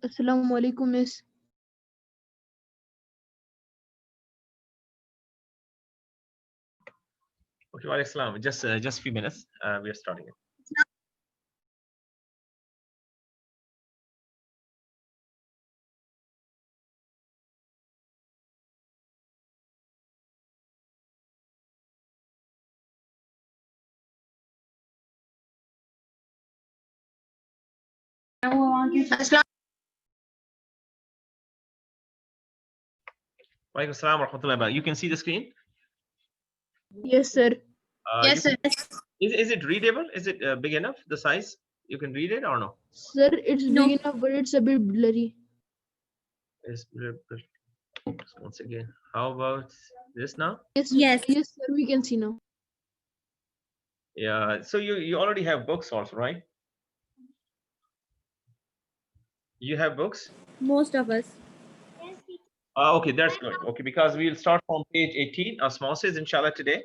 Assalamu alaikum, miss. Okay, wa alaikum salam. Just a few minutes. We are starting it. Wa alaikum salam wa rahmatullahi wa barakatuh. You can see the screen? Yes, sir. Yes, sir. Is it readable? Is it big enough, the size? You can read it or no? Sir, it's big enough, but it's a bit blurry. Once again, how about this now? Yes, yes, sir. We can see now. Yeah. So you already have books also, right? You have books? Most of us. Okay, that's good. Okay, because we'll start from page 18, osmosis, inshallah, today.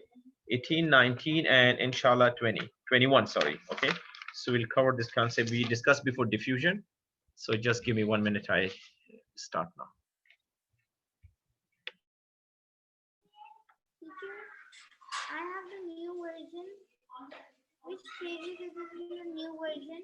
18, 19, and inshallah 20. 21, sorry. Okay. So we'll cover this concept we discussed before diffusion. So just give me 1 minute. I start now. Teacher, I have the new version. Which page is the new version?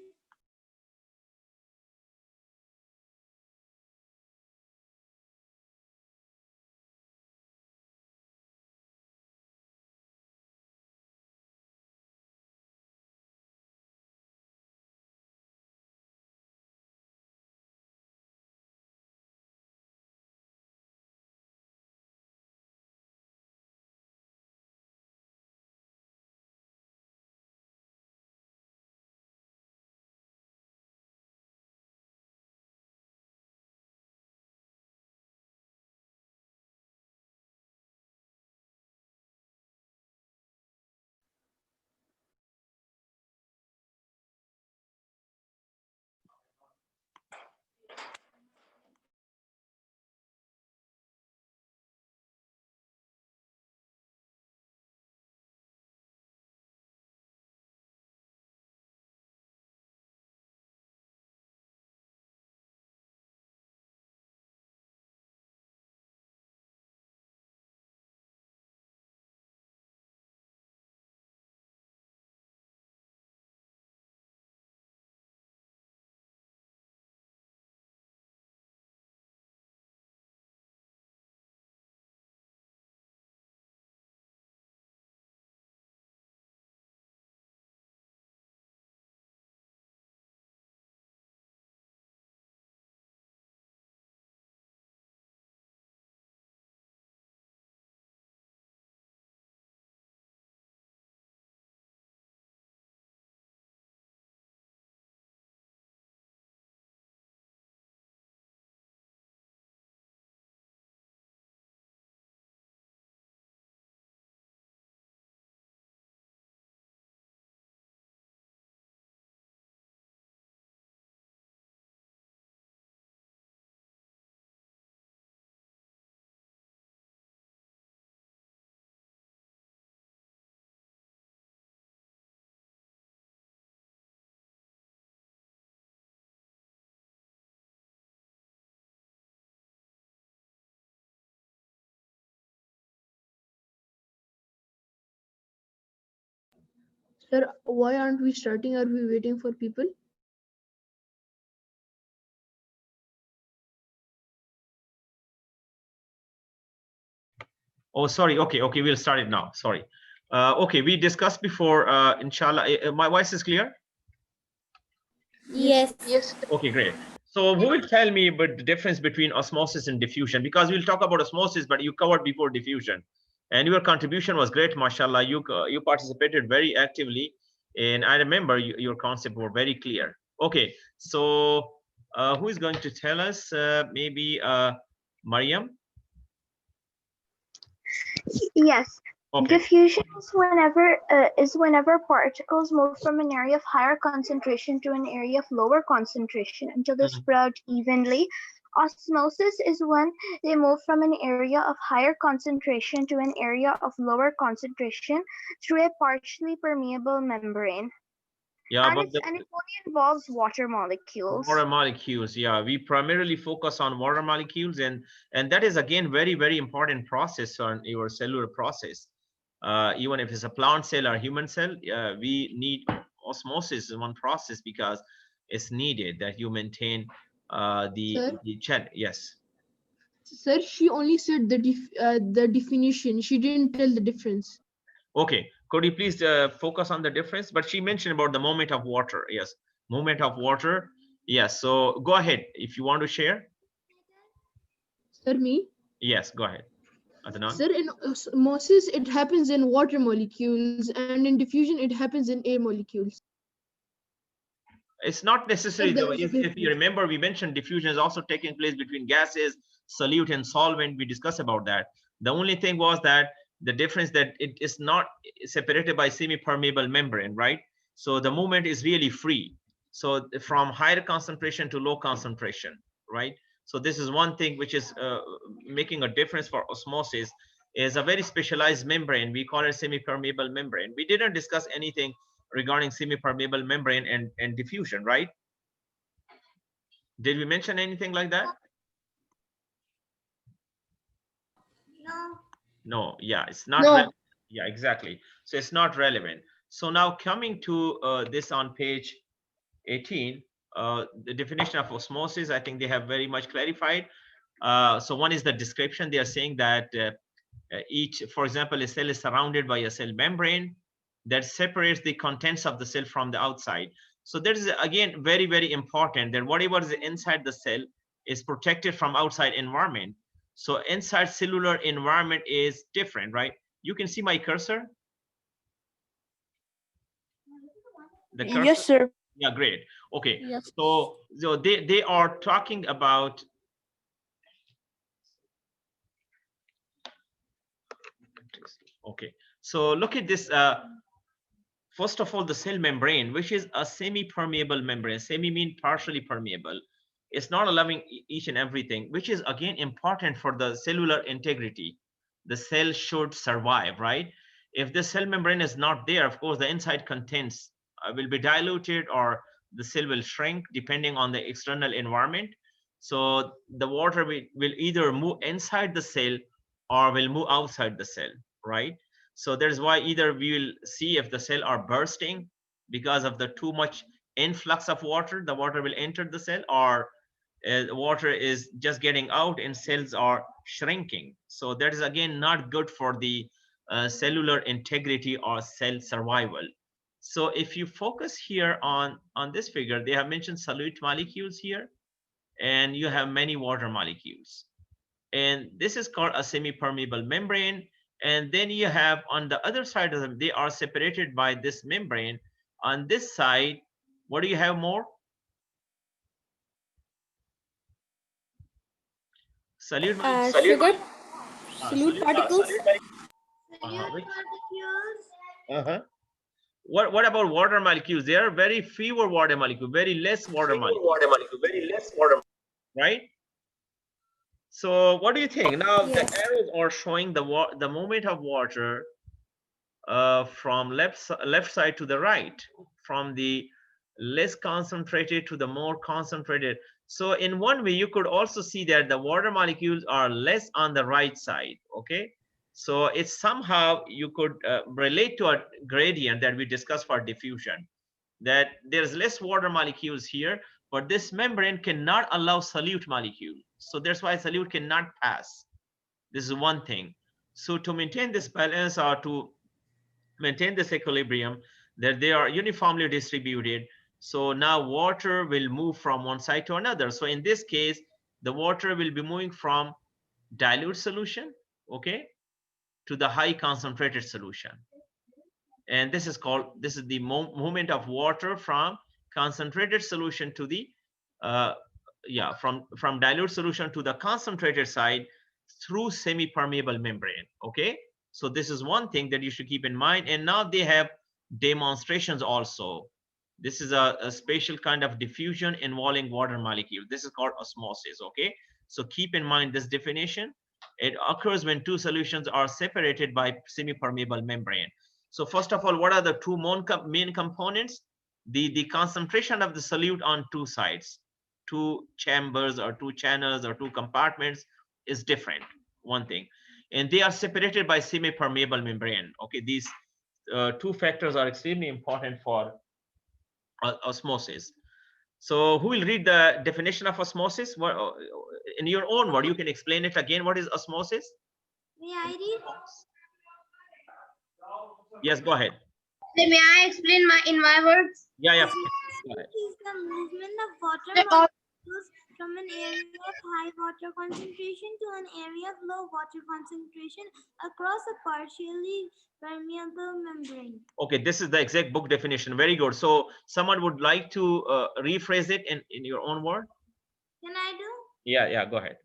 Sir, why aren't we starting? Are we waiting for people? Oh, sorry. Okay, we'll start it now. Sorry. Okay, we discussed before, inshallah. My voice is clear? Yes. Yes. Okay, great. So who will tell me about the difference between osmosis and diffusion? Because we'll talk about osmosis, but you covered before diffusion. And your contribution was great, mashallah. You participated very actively. And I remember your concept were very clear. Okay, so who is going to tell us? Maybe Mariam? Yes. Okay. Diffusion is whenever particles move from an area of higher concentration to an area of lower concentration until they Mhm. spread out evenly. Osmosis is when they move from an area of higher concentration to an area of lower concentration through a partially permeable membrane. Yeah, but And it only involves water molecules. water molecules, yeah, we primarily focus on water molecules, and that is again very important process on your cellular process. Even if it's a plant cell or human cell, we need osmosis is one process because it's needed that you maintain Sir, the chain. Yes. sir, she only said the definition. She didn't tell the difference. Okay, could you please focus on the difference? But she mentioned about the movement of water. Yes, movement of water. Yes, so go ahead if you want to share. Sir, me? Yes, go ahead, Adnan. Sir, in osmosis, it happens in water molecules, and in diffusion, it happens in air molecules. It's not Sir, necessary there though. is a If you difference. remember, we mentioned diffusion is also taking place between gases, solute, and solvent. We discussed about that. The only thing was that the difference that it is not separated by semi-permeable membrane, right? So the movement is really free. So from higher concentration to low concentration, right? So this is one thing which is making a difference for osmosis is a very specialized membrane. We call it semi-permeable membrane. We didn't discuss anything regarding semi-permeable membrane and diffusion, right? Did we mention anything like that? No. No, yeah, it's not No, yeah, exactly. So it's not relevant. So now coming to this on page 18, the definition of osmosis, I think they have very much clarified. So one is the description. They are saying that each, for example, a cell is surrounded by a cell membrane that separates the contents of the cell from the outside. So that is again very important that whatever is inside the cell is protected from outside environment. So inside cellular environment is different, right? You can see my cursor, the cursor. Yes, sir. Yeah, great. Okay, Yes. so they are talking about. Okay, so look at this. First of all, the cell membrane, which is a semi-permeable membrane. Semi mean partially permeable. It's not allowing each and everything, which is again important for the cellular integrity. The cell should survive, right? If the cell membrane is not there, of course, the inside contents will be diluted or the cell will shrink depending on the external environment. So the water will either move inside the cell or will move outside the cell, right? So that's why either we will see if the cell are bursting because of the too much influx of water, the water will enter the cell, or water is just getting out and cells are shrinking. So that is again not good for the cellular integrity or cell survival. So if you focus here on this figure, they have mentioned solute molecules here, and you have many water molecules. And this is called a semi-permeable membrane. And then you have on the other side of them, they are separated by this membrane. On this side, what do you have more? Solute molecules. Sugar, solute Solute particles. which, Molecules. what about water molecules? There are very fewer water molecules, very less water molecules, right? So what do you think? Now the Yes. arrows are showing the movement of water from left side to the right, from the less concentrated to the more concentrated. So in one way, you could also see that the water molecules are less on the right side. Okay, so it's somehow you could relate to a gradient that we discussed for diffusion, that there's less water molecules here, but this membrane cannot allow solute molecule. So that's why solute cannot pass. This is one thing. So to maintain this balance or to maintain this equilibrium, that they are uniformly distributed. So now water will move from one side to another. So in this case, the water will be moving from dilute solution, okay, to the high concentrated solution. And this is the movement of water from concentrated solution to the yeah, from dilute solution to the concentrated side through semi-permeable membrane, okay. So this is one thing that you should keep in mind. And now they have demonstrations also. This is a special kind of diffusion involving water molecule. This is called osmosis, okay? So keep in mind this definition. It occurs when two solutions are separated by semi-permeable membrane. So first of all, what are the two main components? The concentration of the solute on two sides, two chambers or two channels or two compartments is different, one thing. And they are separated by semi-permeable membrane. Okay, these two factors are extremely important for osmosis. So who will read the definition of osmosis? What, in your own word, you can explain it again. What is osmosis? May I read? Yes, go ahead. May I explain in my words? Yeah, yeah. Osmosis is the movement of water molecules from an area of high water concentration to an area of low water concentration across a partially permeable membrane. Okay, this is the exact book definition. Very good. So someone would like to rephrase it in your own word? Can I do? Yeah, go ahead.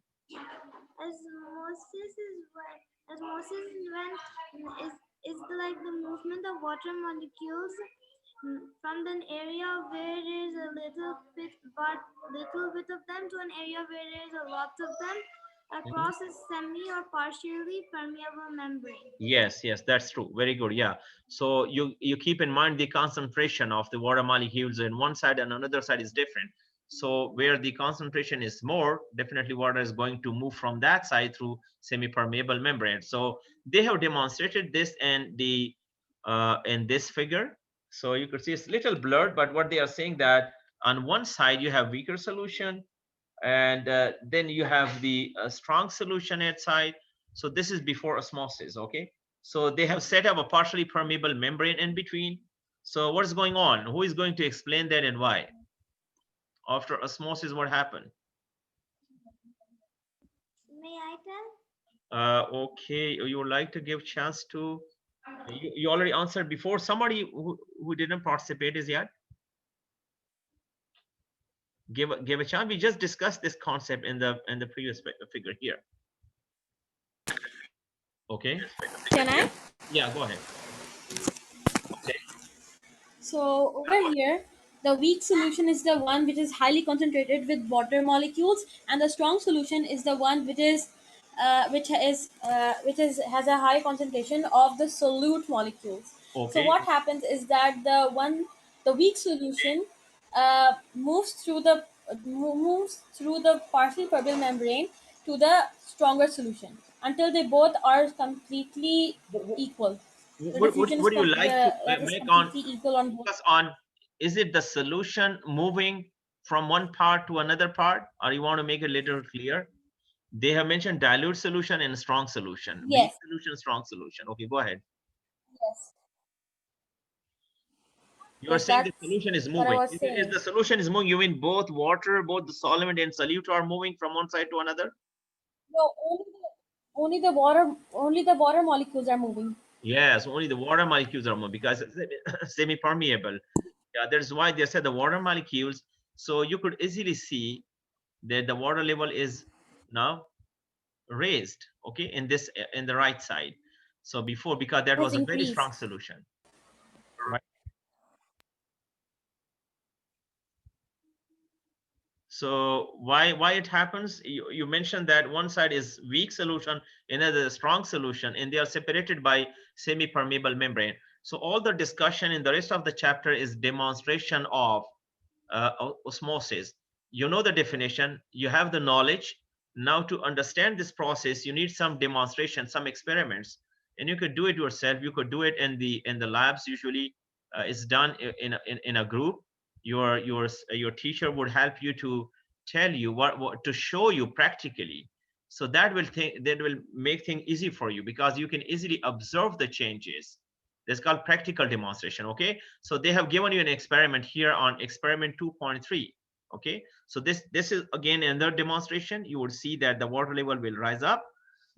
Osmosis is like the movement of water molecules from an area where there is a little bit of them to an area where there is a lot of them across a semi or partially permeable membrane. Yes, that's true. Very good. Yeah. So you keep in mind the concentration of the water molecules in one side and another side is different. So where the concentration is more, definitely water is going to move from that side through semi-permeable membrane. So they have demonstrated this in this figure. So you could see it's a little blurred, but what they are saying that on one side you have weaker solution, and then you have the strong solution outside. So this is before osmosis, okay? So they have set up a partially permeable membrane in between. So what is going on? Who is going to explain that and why? After osmosis, what happened? May I tell? Okay, you would like to give chance to, you already answered before. Somebody who didn't participate is yet? Give a chance. We just discussed this concept in the previous figure here. Okay. Can I? Yeah, go ahead. Okay. So over here, the weak solution is the one which is highly concentrated with water molecules, and the strong solution is the one which has a high concentration of the solute molecules. So Okay. what happens is that the weak solution moves through the partially permeable membrane to the stronger solution until they both are completely equal. The diffusion Would you like to that is make on completely equal on both. focus on, is it the solution moving from one part to another part, or you want to make it a little clear? They have mentioned dilute solution and strong solution. Weak Yes. solution, strong solution. Okay, go ahead. Yes. You are Yes, saying the that's solution is what I moving. was Is saying. the solution is moving? You mean both water, both the solvent and solute are moving from one side to another? No, only the water molecules are moving. Yes, only the water molecules are moving because it's semi-permeable. Yeah, that's why they said the water molecules. So you could easily see that the water level is now raised, okay, in the right side. So before, because that Has was a very increased. strong solution, right? So why it happens? You mentioned that one side is weak solution, another strong solution, and they are separated by semi-permeable membrane. So all the discussion in the rest of the chapter is demonstration of osmosis. You know the definition, you have the knowledge. Now to understand this process, you need some demonstration, some experiments, and you could do it yourself. You could do it in the labs. Usually, it's done in a group. Your teacher would help you to tell you what to show you practically. So that will make things easy for you because you can easily observe the changes. That's called practical demonstration. Okay, so they have given you an experiment here on experiment 2.3. Okay, so this is again another demonstration. You would see that the water level will rise up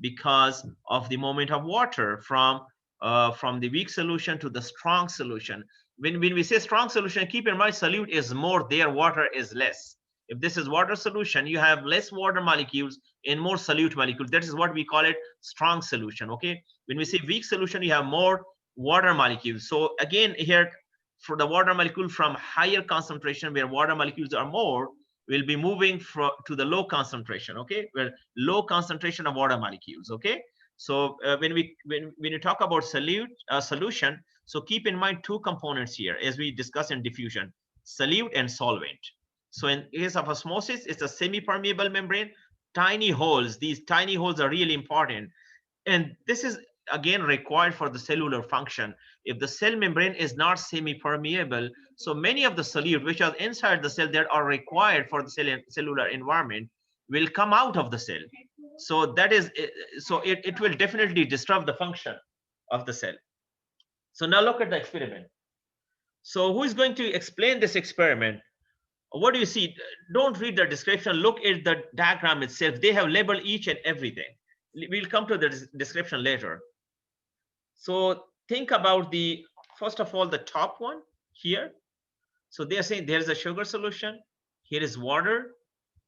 because of the movement of water from the weak solution to the strong solution. When we say strong solution, keep in mind solute is more there, water is less. If this is water solution, you have less water molecules and more solute molecules. That is what we call it strong solution. Okay. When we say weak solution, you have more water molecules. So again, here for the water molecule from higher concentration where water molecules are more, will be moving to the low concentration. Okay, where low concentration of water molecules. Okay. So when you talk about solution, so keep in mind two components here as we discuss in diffusion: solute and solvent. So in case of osmosis, it's a semi-permeable membrane, tiny holes. These tiny holes are really important, and this is again required for the cellular function. If the cell membrane is not semi-permeable, so many of the solute which are inside the cell that are required for the cellular environment will come out of the cell. So that is, so it will definitely disrupt the function of the cell. So now look at the experiment. So who is going to explain this experiment? What do you see? Don't read the description. Look at the diagram itself. They have labeled each and everything. We'll come to the description later. So think about first of all, the top one here. So they are saying there's a sugar solution. Here is water.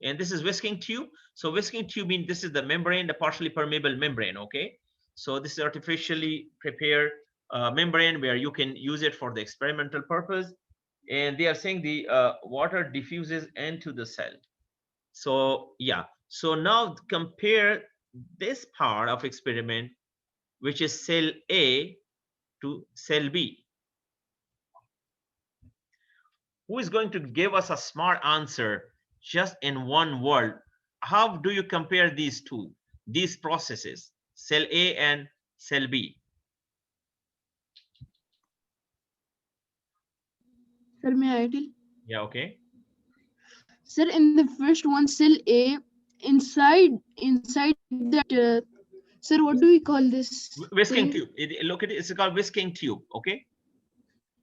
And this is whisking tube. So whisking tube means this is the membrane, the partially permeable membrane. Okay. So this is artificially prepared membrane where you can use it for the experimental purpose. And they are saying the water diffuses into the cell. So yeah. So now compare this part of experiment, which is cell A, to cell B. Who is going to give us a smart answer just in one word? How do you compare these processes, cell A and cell B? Sir, may I tell? Yeah, okay. Sir, in the first one, cell A, inside that, sir, what do we call this Whisking thing? tube. Look at it. It's called whisking tube. Okay.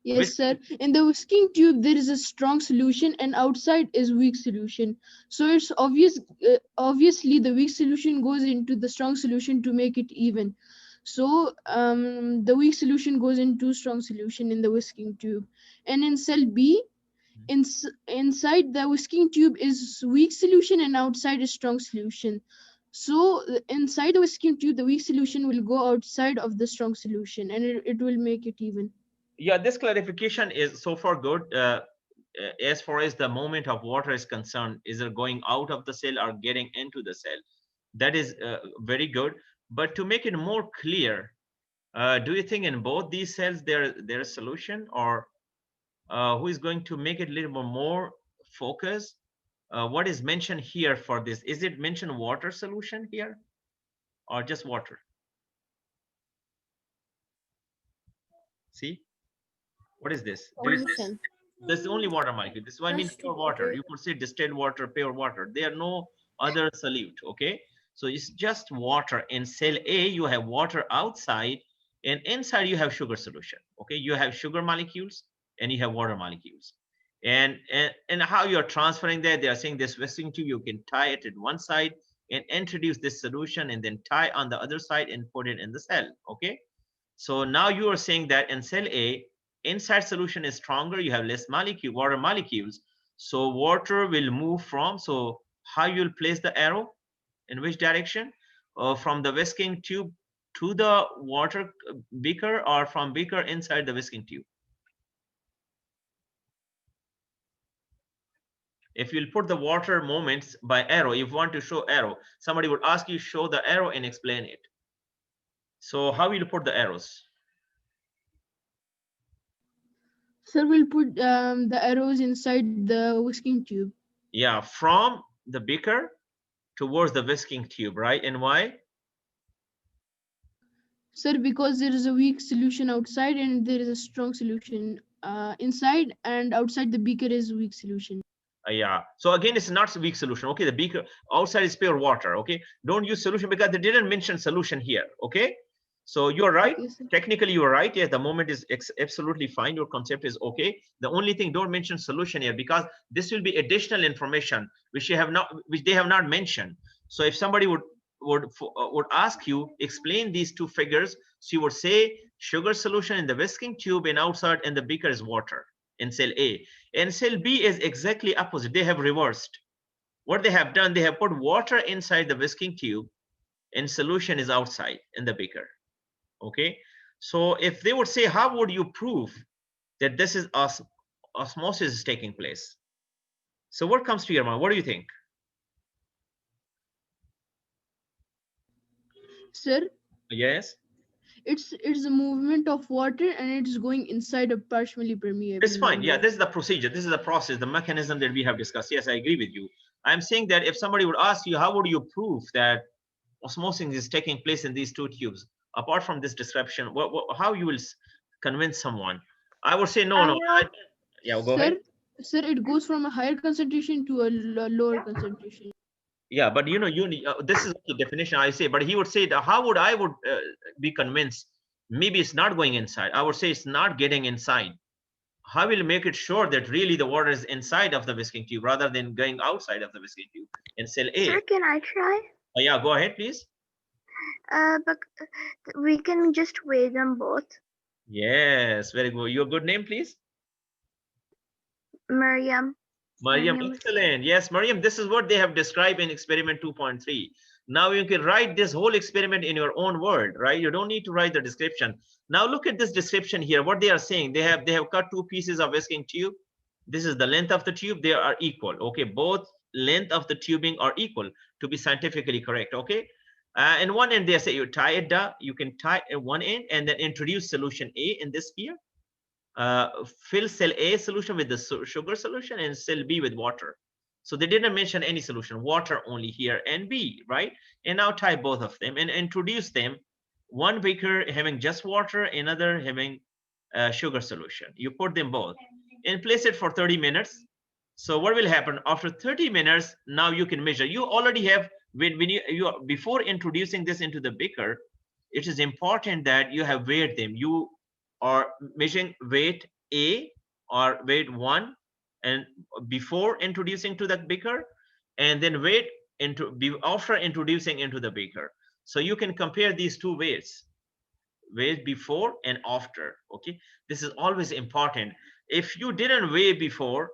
Yes, sir. In the whisking tube, there is a strong solution, and outside is weak solution. So it's obvious. Obviously, the weak solution goes into the strong solution to make it even. So the weak solution goes into strong solution in the whisking tube, and in cell B, inside the whisking tube is weak solution, and outside is strong solution. So inside the whisking tube, the weak solution will go outside of the strong solution, and it will make it even. Yeah, this clarification is so far good. As far as the movement of water is concerned, is it going out of the cell or getting into the cell? That is very good. But to make it more clear, do you think in both these cells there is solution, or who is going to make it a little bit more focused? What is mentioned here for this? Is it mentioned water solution here, or just water? See, what is this? Solution. This is only water molecule. This is why I mean pure water. You could say distilled water, pure water. There are no other solute. Okay, so it's just water. In cell A, you have water outside, and inside you have sugar solution. Okay, you have sugar molecules and you have water molecules. And how you are transferring that, they are saying this whisking tube, you can tie it at one side and introduce this solution, and then tie on the other side and put it in the cell. Okay, so now you are saying that in cell A, inside solution is stronger, you have less water molecules. So water will move from, so how you'll place the arrow, in which direction? From the whisking tube to the water beaker, or from beaker inside the whisking tube? If you'll put the water moments by arrow, if you want to show arrow, somebody would ask you, show the arrow and explain it. So how will you put the arrows? Sir, we'll put the arrows inside the whisking tube. Yeah, from the beaker towards the whisking tube, right? And why? Sir, because there is a weak solution outside and there is a strong solution inside, and outside the beaker is weak solution. Yeah, so again, it's not a weak solution. Okay, the beaker outside is pure water. Okay, don't use solution because they didn't mention solution here. Okay, so you're right. Yes, sir. Technically you're right. Yes, the moment is absolutely fine. Your concept is okay. The only thing, don't mention solution here, because this will be additional information which they have not mentioned. So if somebody would ask you, explain these two figures, so you would say sugar solution in the whisking tube, and outside in the beaker is water in cell A. And cell B is exactly opposite. They have reversed. What they have done, they have put water inside the whisking tube and solution is outside in the beaker. Okay, so if they would say, how would you prove that this is osmosis is taking place? So what comes to your mind? What do you think? Sir, Yes, it's a movement of water and it's going inside a partially permeable it's fine. Yeah, membrane. this is the procedure, this is the process, the mechanism that we have discussed. Yes, I agree with you. I'm saying that if somebody would ask you, how would you prove that osmosis is taking place in these two tubes, apart from this description, how you will convince someone? I would say no. Yeah, go ahead. Sir, it goes from a higher concentration to a lower concentration. Yeah, but you know, this is the definition I say. But he would say that how would I be convinced? Maybe it's not going inside. I would say it's not getting inside. How will make it sure that really the water is inside of the whisking tube rather than going outside of the whisking tube in cell A? Sir, can I try? Yeah, go ahead, please. But we can just weigh them both. Yes, very good. Your good name, please? Mariam. Mariam, excellent. Yes, Mariam, this is what they have described in experiment 2.3. Now you can write this whole experiment in your own word, right? You don't need to write the description. Now look at this description here. What they are saying, they have cut two pieces of whisking tube. This is the length of the tube. They are equal. Okay, both length of the tubing are equal to be scientifically correct. Okay, and one end they say you tie it down. You can tie one end and then introduce solution A in this sphere. Fill cell A solution with the sugar solution and cell B with water. So they didn't mention any solution, water only here and B, right? And now tie both of them and introduce them. One beaker having just water, another having sugar solution. You put them both and place it for 30 minutes. So what will happen after 30 minutes? Now you can measure. You already have, when you before introducing this into the beaker, it is important that you have weighed them. You are measuring weight A or weight 1 and before introducing to the beaker, and then weight after introducing into the beaker. So you can compare these two weights, weight before and after. Okay, this is always important. If you didn't weigh before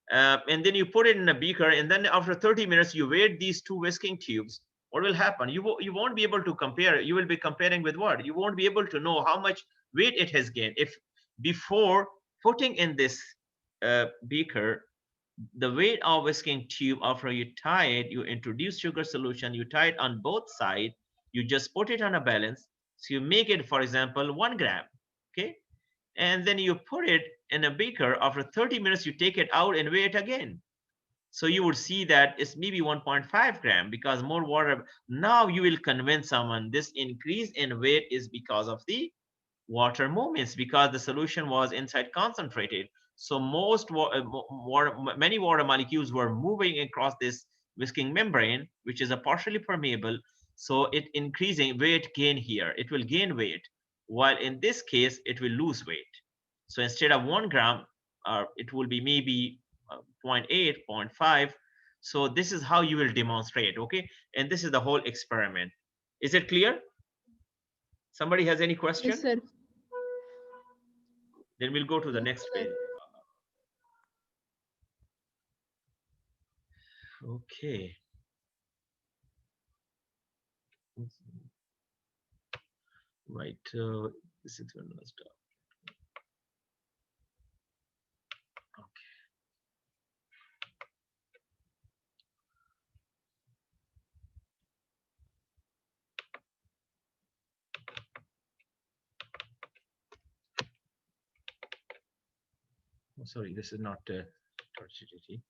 and then you put it in a beaker and then after 30 minutes you weighed these two whisking tubes, what will happen? You won't be able to compare. You will be comparing with what? You won't be able to know how much weight it has gained. If before putting in this beaker, the weight of whisking tube, after you tie it, you introduce sugar solution, you tie it on both sides, you just put it on a balance. So you make it, for example, 1 gram, okay? And then you put it in a beaker. After 30 minutes, you take it out and weigh it again. So you would see that it's maybe 1.5 gram because more water. Now you will convince someone this increase in weight is because of the water movements, because the solution was inside concentrated. So many water molecules were moving across this whisking membrane, which is a partially permeable. So it increasing weight gain here. It will gain weight, while in this case, it will lose weight. So instead of 1 gram, it will be maybe 0.8, 0.5. So this is how you will demonstrate, okay? And this is the whole experiment. Is it clear? Somebody has any question? Yes, sir. Then we'll go to the next page. Okay. Right. This is going to stop. Okay. Oh, sorry, this is not tortuosity.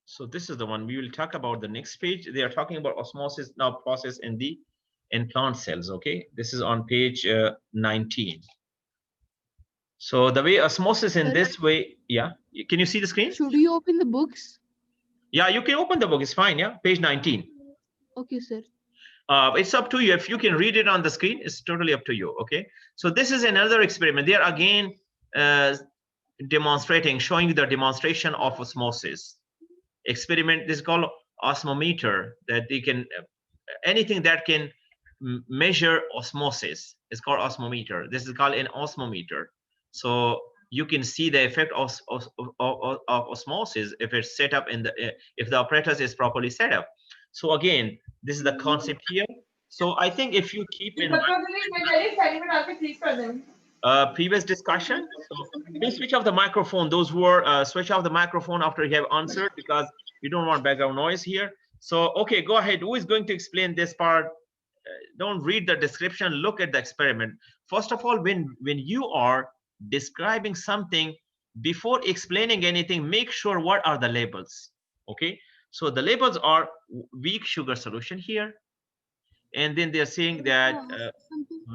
So this is the one we will talk about the next page. They are talking about osmosis now process in plant cells. Okay, this is on page 19. So the way osmosis in this way, yeah. Can you see the screen? Should we open the books? Yeah, you can open the book. It's fine. Yeah, page 19. Okay, sir. It's up to you. If you can read it on the screen, it's totally up to you. Okay. So this is another experiment. They are again demonstrating, showing you the demonstration of osmosis. Experiment, this is called Osmometer, that they can, anything that can measure osmosis is called Osmometer. This is called an Osmometer. So you can see the effect of osmosis if it's set up in the if the apparatus is properly set up. So again, this is the concept here. So I think if you keep in mind previous discussion, so please switch off the microphone. Those who are switch off the microphone after you have answered, because we don't want background noise here. So okay, go ahead. Who is going to explain this part? Don't read the description, look at the experiment. First of all, when you are describing something, before explaining anything, make sure what are the labels. Okay, so the labels are weak sugar solution here, and then they're saying that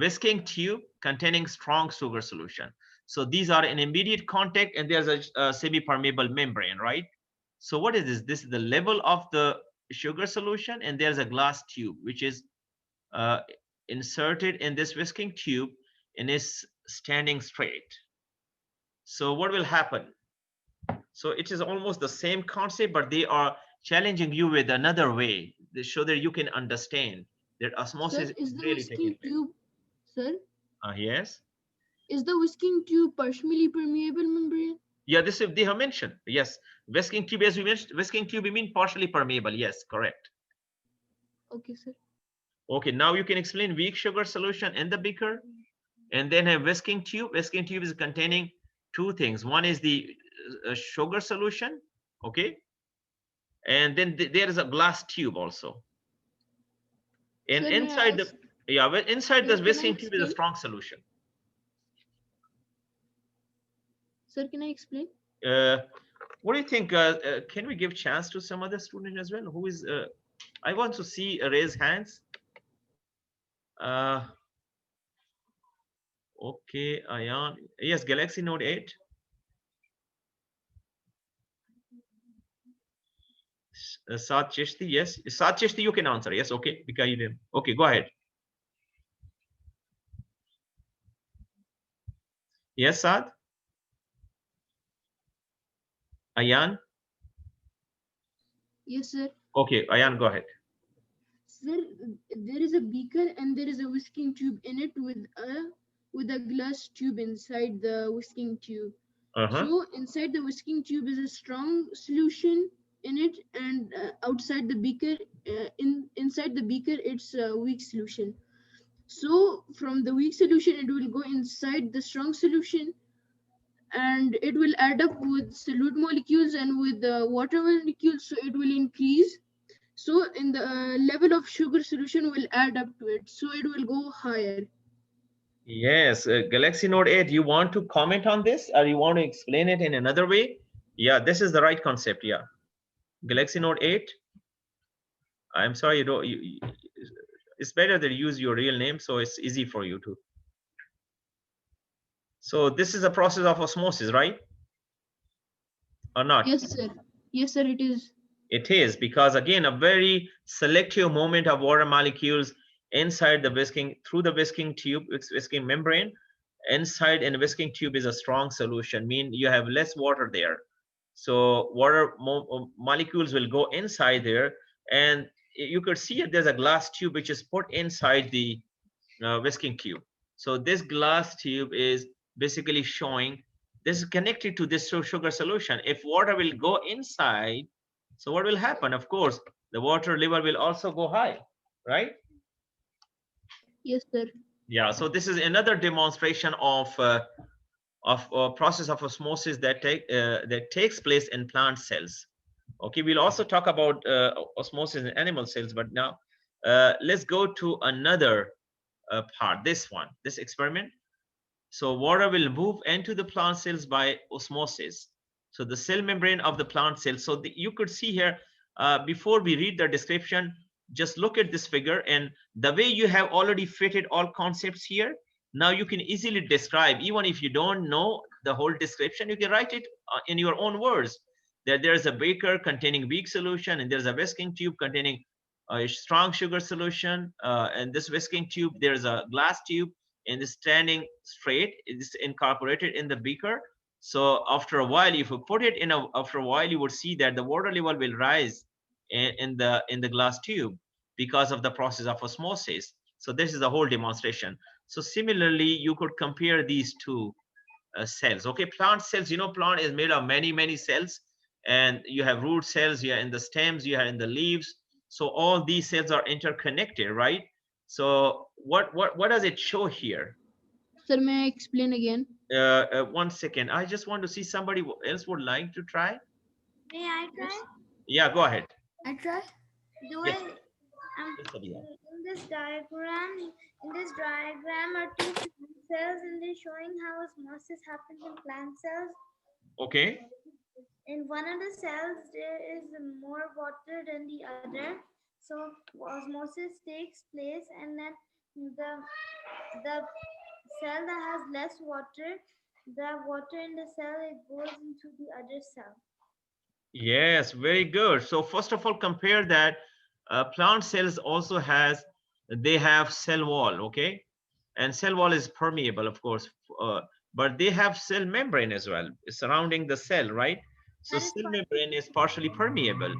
whisking tube containing strong sugar solution. So these are in immediate contact, and there's a semi-permeable membrane, right? So what is this? This is the level of the sugar solution, and there's a glass tube which is uh, inserted in this whisking tube and is standing straight. So what will happen? So it is almost the same concept, but they are challenging you with another way so that you can understand that osmosis Sir, is is the really taking whisking place. tube, sir, Yes. is the whisking tube partially permeable membrane? Yeah, this is they have mentioned. Yes, whisking tube, as we mentioned, whisking tube, we mean partially permeable. Yes, correct. Okay, sir. Okay, now you can explain weak sugar solution in the beaker, and then a whisking tube. Whisking tube is containing two things. One is the sugar solution, okay, and then there is a glass tube also. And Sir, may I inside the ask? yeah, well, inside the Sir, can I whisking tube is a explain? strong solution. Sir, can I explain? Uh, what do you think? Can we give chance to some other student as well? Who is? I want to see raise hands. Uh, okay, Ayan. Yes, Galaxy Note 8. Saad Chishti, yes. Saad Chishti, you can answer. Yes, okay. Because you did. Okay, go ahead. Yes, Saad. Ayan. Yes, sir. Okay, Ayan, go ahead. Sir, there is a beaker and there is a whisking tube in it with a glass tube inside the whisking tube. Uh-huh. So inside the whisking tube is a strong solution in it, and outside the beaker, inside the beaker, it's a weak solution. So from the weak solution, it will go inside the strong solution, and it will add up with solute molecules and with the water molecules. So it will increase. So in the level of sugar solution will add up to it. So it will go higher. Yes, Galaxy Note 8, you want to comment on this or you want to explain it in another way? Yeah, this is the right concept. Yeah. Galaxy Note 8. I'm sorry, you don't. It's better that you use your real name, so it's easy for you to. So this is a process of osmosis, right? Or not? Yes, sir. Yes, sir, it is. It is, because again, a very selective movement of water molecules inside the whisking, through the whisking tube, whisking membrane. Inside in whisking tube is a strong solution, mean you have less water there. So water molecules will go inside there, and you could see there's a glass tube which is put inside the whisking tube. So this glass tube is basically showing this is connected to this sugar solution. If water will go inside, so what will happen? Of course, the water level will also go high, right? Yes, sir. Yeah. So this is another demonstration of process of osmosis that takes place in plant cells. Okay, we'll also talk about osmosis in animal cells, but now let's go to another part. This experiment. So water will move into the plant cells by osmosis. So the cell membrane of the plant cell. So you could see here, before we read the description, just look at this figure, and the way you have already fitted all concepts here, now you can easily describe, even if you don't know the whole description, you can write it in your own words, that there's a beaker containing weak solution, and there's a whisking tube containing a strong sugar solution, and this whisking tube, there's a glass tube, and it's standing straight, it's incorporated in the beaker. So after a while, if you put it in after a while, you would see that the water level will rise in the glass tube because of the process of osmosis. So this is the whole demonstration. So similarly, you could compare these two. cells. Okay, plant cells, you know, plant is made of many cells, and you have root cells, you are in the stems, you are in the leaves. So all these cells are interconnected, right? So what does it show here? Sir, may I explain again? 1 second, I just want to see somebody else would like to try. May I try? Yeah, go ahead. I try. Do Yes. I? Yes, Sabiha. In this diagram are two plant cells, and they're showing how osmosis happens in plant cells. Okay. In one of the cells, there is more water than the other, so osmosis takes place, and then the cell that has less water, the water in the cell, it goes into the other cell. Yes, very good. So first of all, compare that plant cells also they have cell wall, okay? And cell wall is permeable, of course, but they have cell membrane as well, surrounding the cell, right? So That is cell why membrane is partially permeable.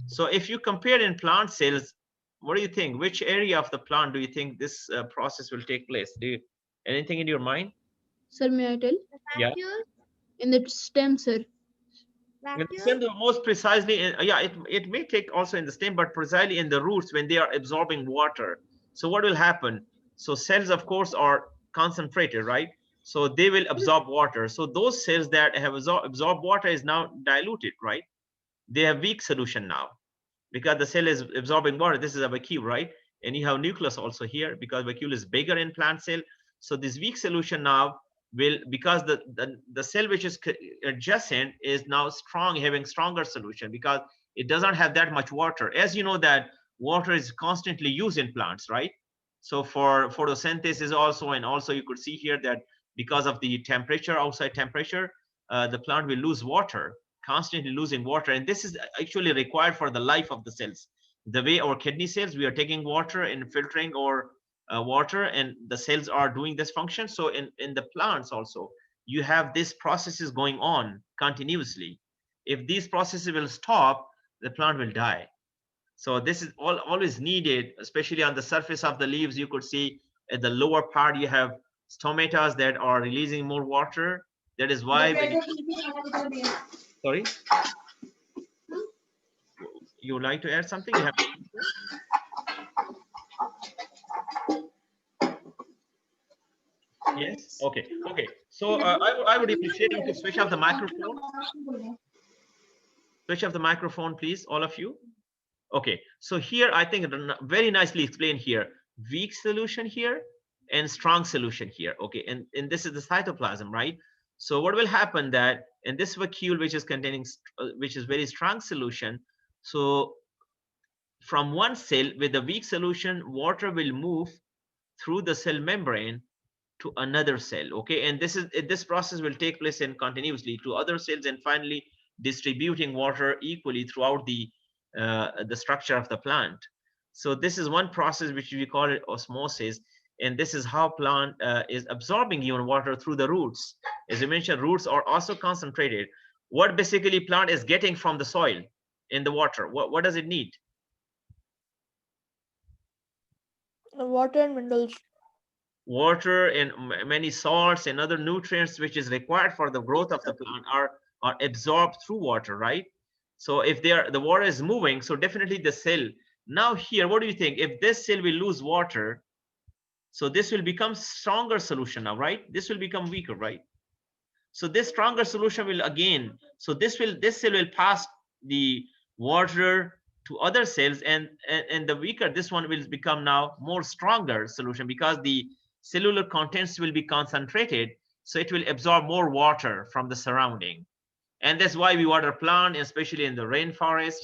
So if you compare in plant cells, what do you think? Which area of the plant do you think this process will take place? Anything in your mind? Sir, may I tell? the Yeah. vacuole, In the stem, sir. In the vacuole, stem, most precisely, yeah, it may take also in the stem, but precisely in the roots when they are absorbing water. So what will happen? So cells, of course, are concentrated, right? So they will absorb water. So those cells that have absorbed water is now diluted, right? They have weak solution now because the cell is absorbing water. This is a vacuole, right? And you have nucleus also here because vacuole is bigger in plant cell. So this weak solution now will, because the cell which is adjacent is now strong, having stronger solution because it doesn't have that much water. As you know that water is constantly used in plants, right? So for photosynthesis also, and also you could see here that because of the temperature, outside temperature, the plant will lose water, constantly losing water, and this is actually required for the life of the cells. The way our kidney cells, we are taking water and filtering or water, and the cells are doing this function. So in the plants also, you have these processes going on continuously. If these processes will stop, the plant will die. So this is always needed, especially on the surface of the leaves. You could see at the lower part, you have stomatas that are releasing more water. That is why when sorry, you would like to add something? You have yes. Okay. Okay. So I would appreciate you to switch off the microphone. Switch off the microphone, please, all of you. Okay. So here, I think very nicely explained here. Weak solution here and strong solution here. Okay. And this is the cytoplasm, right? So what will happen that in this vacuole, which is containing, which is very strong solution. So from one cell with a weak solution, water will move through the cell membrane to another cell. Okay, and this process will take place in continuously to other cells, and finally distributing water equally throughout the structure of the plant. So this is one process which we call it osmosis, and this is how plant is absorbing even water through the roots. As you mentioned, roots are also concentrated. What basically plant is getting from the soil in the water? What does it need? Water and minerals. Water and many salts and other nutrients which is required for the growth of the plant are absorbed through water, right? So if the water is moving, so definitely the cell. Now here, what do you think? If this cell will lose water, so this will become stronger solution now, right? This will become weaker, right? So this stronger solution will again, so this cell will pass the water to other cells, and the weaker this one will become now more stronger solution because the cellular contents will be concentrated, so it will absorb more water from the surrounding. And that's why we water plant, especially in the rainforest,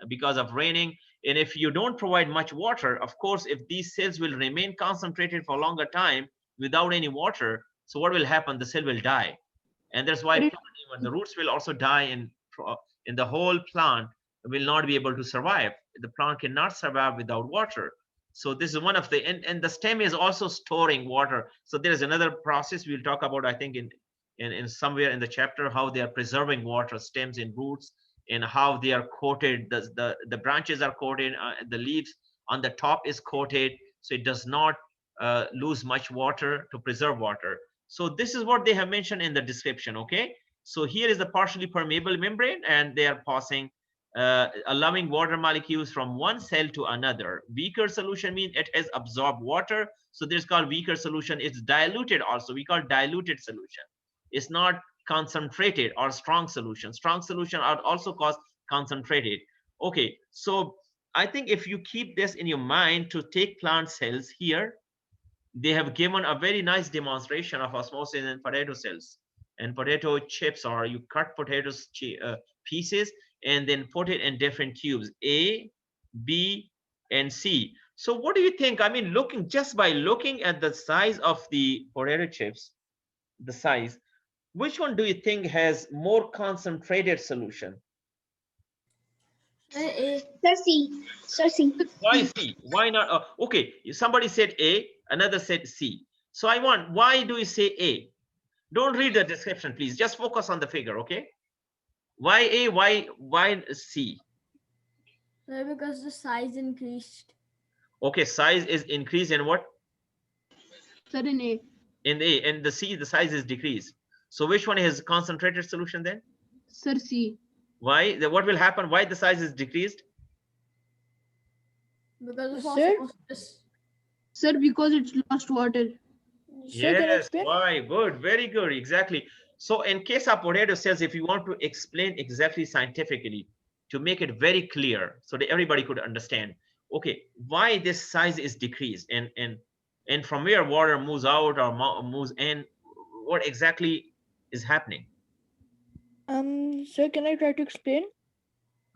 because of raining. And if you don't provide much water, of course, if these cells will remain concentrated for a longer time without any water, so what will happen? The cell will die. And that's why But even the roots will also die in the whole plant will not be able to survive. The plant cannot survive without water. So this is one of the, and the stem is also storing water. So there is another process we'll talk about, I think in somewhere in the chapter, how they are preserving water, stems and roots, and how they are coated. The branches are coated, the leaves on the top is coated, so it does not lose much water to preserve water. So this is what they have mentioned in the description. Okay, so here is the partially permeable membrane, and they are passing allowing water molecules from one cell to another. Weaker solution means it has absorbed water, so this is called weaker solution. It's diluted also, we call diluted solution. It's not concentrated. Or strong solution. Strong solution are also called concentrated. Okay, so I think if you keep this in your mind to take plant cells here, they have given a very nice demonstration of osmosis in potato cells and potato chips, or you cut potatoes pieces and then put it in different tubes, A, B, and C. So what do you think? I mean, just by looking at the size of the potato chips, the size, which one do you think has more concentrated solution? Sir, C. Sir, C. Why C? Why not? Okay, somebody said A, another said C. So I want, why do you say A? Don't read the description, please. Just focus on the figure, okay? Why A? Why C? Because the size increased. Okay, size is increased in what? Sir, in A. In A, and the C, the size is decreased. So which one has concentrated solution then? Sir, C. Why? What will happen? Why the size is decreased? Because of Sir? osmosis. Sir, because it's lost water. Sir, can I Yes, explain? why? Good, very good, exactly. So in case of potato cells, if you want to explain exactly scientifically, to make it very clear so that everybody could understand, okay, why this size is decreased, and from where water moves out or moves in, what exactly is happening? Sir, can I try to explain?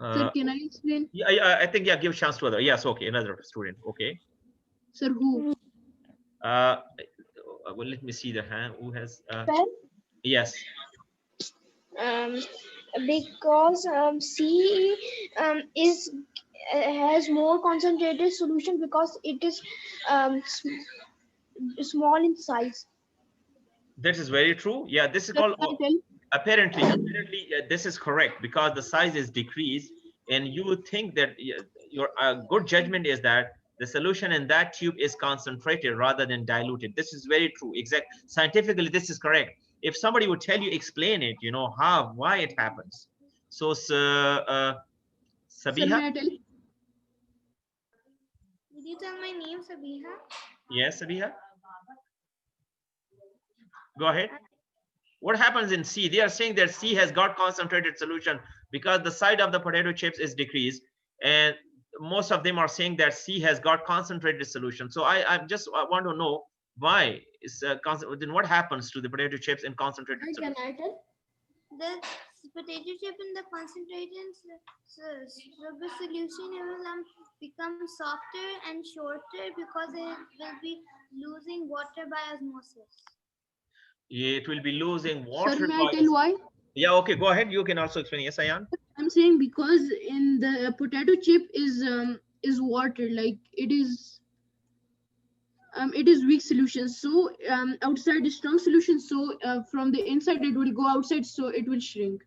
Sir, can I explain? Yeah, I think, yeah, give chance to other. Yes, okay, another student. Okay. Sir, who? Well, let me see the hand. Who has? Sir? Yes. Because C is has more concentrated solution because it is small in size. That is very true. Yeah, this is Sir, called, can I tell? apparently this is correct, because the size is decreased, and you would think that your good judgment is that the solution in that tube is concentrated rather than diluted. This is very true. Exact. Scientifically, this is correct. If somebody would tell you, explain it, you know, why it happens. So, Sir, Sabiha. may I tell? Did you tell my name, Sabiha? Yes, Sabiha. Go ahead. What happens in C? They are saying that C has got concentrated solution because the size of the potato chips is decreased, and most of them are saying that C has got concentrated solution. So I want to know why is then what happens to the potato chips in concentrated solution? Can I tell? The potato chip in the concentrated sugar solution, it will become softer and shorter because it will be losing water by osmosis. It will be losing Sir, water. may I tell why? Yeah, okay, go ahead. You can also explain. Yes, Ayan. I'm saying because in the potato chip is water, like it is weak solution. So outside is strong solution. So from the inside it will go outside, so it will shrink.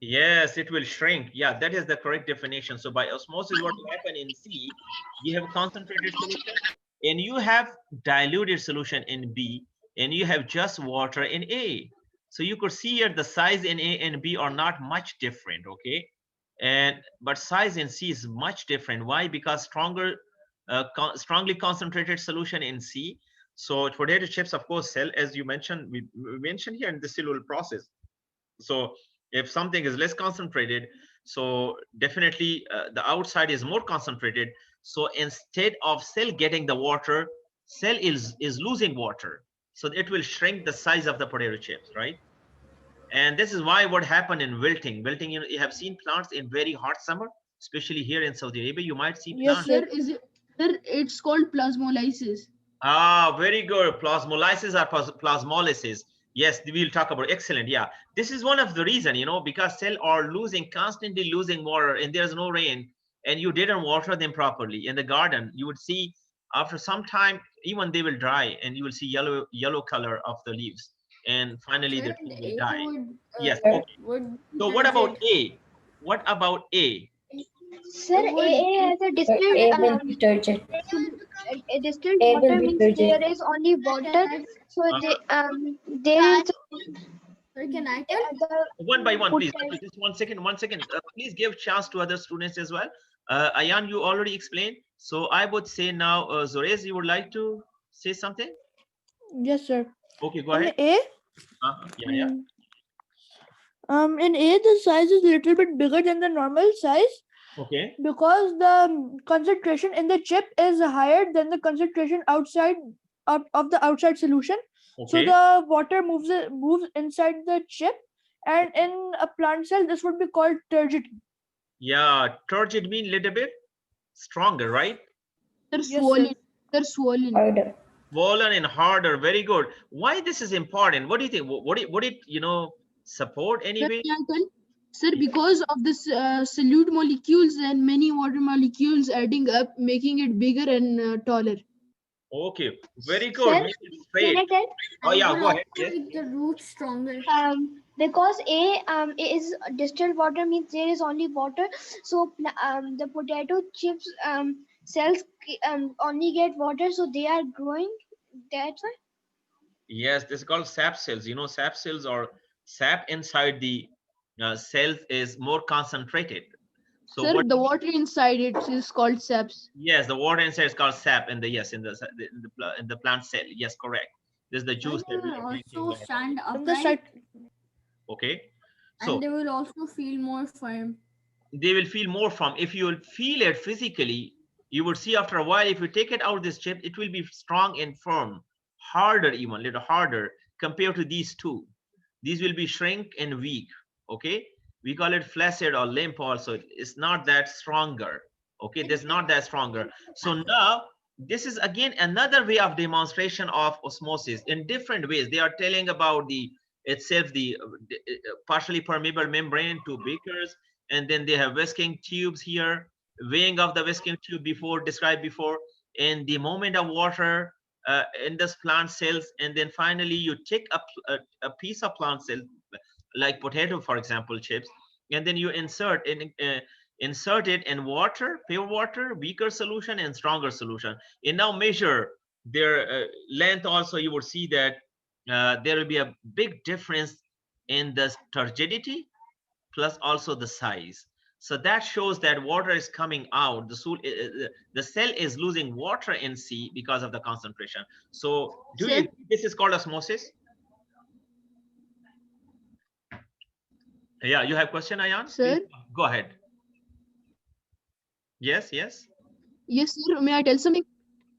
Yes, it will shrink. Yeah, that is the correct definition. So by osmosis, what will happen in C, you have concentrated solution and you have diluted solution in B, and you have just water in A. So you could see here the size in A and B are not much different, okay? But size in C is much different. Why? Because strongly concentrated solution in C. So potato chips, of course, cell, as you mentioned, we mentioned here in the cellular process. So if something is less concentrated, so definitely the outside is more concentrated. So instead of cell getting the water, cell is losing water. So it will shrink the size of the potato chips, right? And this is why what happened in wilting. Wilting, you have seen plants in very hot summer, especially here in Saudi Arabia. You might see Yes, plants. sir. Sir, it's called plasmolysis. Ah, very good. Plasmolysis or plasmolysis. Yes, we'll talk about. Excellent. Yeah, this is one of the reason, because cells are constantly losing water, and there's no rain, and you didn't water them properly in the garden. You would see after some time, even they will dry, and you will see yellow color of the leaves, and finally the tree will die. Yes. Okay. So what about A? What about A? Sir, AA has a different distilled A will water be means turgid. there is only water. So there is Sorry, can I tell? One by one, please. potato. Just 1 second, 1 second. Please give chance to other students as well. Ayan, you already explained. So I would say now, Zorez, you would like to say something? Yes, sir. Okay, go In ahead. A, Yeah. in A, the size is a little bit bigger than the normal size Okay. because the concentration in the chip is higher than the concentration outside of the outside solution. So Okay. the water moves inside the chip, and in a plant cell, this would be called turgidity. Yeah, turgid mean little bit stronger, right? They're Yes, sir. swollen. They're swollen. Harder. Swollen and harder. Very good. Why this is important? What do you think? Would it support Sir, anyway? may I tell? Sir, because of this solute molecules and many water molecules adding up, making it bigger and taller. Okay, very good. Sir, Make it can straight. I tell? Oh yeah, Will go ahead. also Yes. make the roots stronger. Because is distilled water means there is only water. So the potato chips cells only get water, so they are growing. That's why. Yes, this is called sap cells. Sap cells or sap inside the cells is more concentrated. So Sir, what? the water inside it is called saps. Yes, the water inside is called sap in the in the plant cell. Yes, correct. This is the And juice they that we will are drinking also right stand In the upright, site, Okay. and So they will also feel more firm. they will feel more from. If you will feel it physically, you would see after a while, if you take it out this chip, it will be strong and firm, harder, even little harder compared to these two. These will be shrink and weak. Okay, we call it flaccid or limp also. It's not that stronger. Okay, there's not that stronger. So now this is again another way of demonstration of osmosis in different ways. They are telling about the itself, the partially permeable membrane to beakers, and then they have whisking tubes here, weighing of the whisking tube before described before, and the movement of water in this plant cells, and then finally you take a piece of plant cell like potato, for example, chips, and then you insert it in water, pure water, weaker solution, and stronger solution, and now measure their length. Also, you will see that there will be a big difference in the turgidity plus also the size. So that shows that water is coming out. The cell is losing water in C because of the concentration. So do you Sir, agree this is called osmosis? Yeah, you have question, Ayan? sir. Please go ahead. Yes. Yes, sir. May I tell something?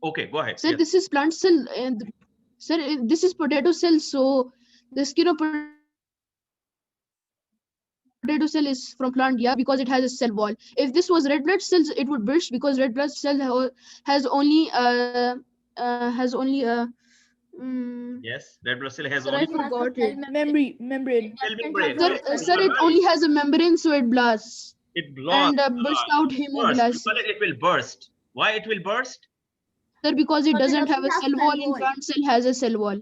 Okay, go ahead. Sir, Yes. this is plant cell, and sir, this is potato cell. So the skin of potato cell is from plant, yeah, because it has a cell wall. If this was red blood cells, it would burst because red blood cell has only Yes, red blood cell has sir, I only forgot it. membrane. cell Doesn't membrane. have Sir, a sir, You are it right. only has a membrane, so it blasts It blows. and burst out Burst. You hemoglobin. call it will burst. Why it will burst? Sir, because it Because it doesn't have a doesn't have cell wall, cell and wall. plant cell has a cell wall.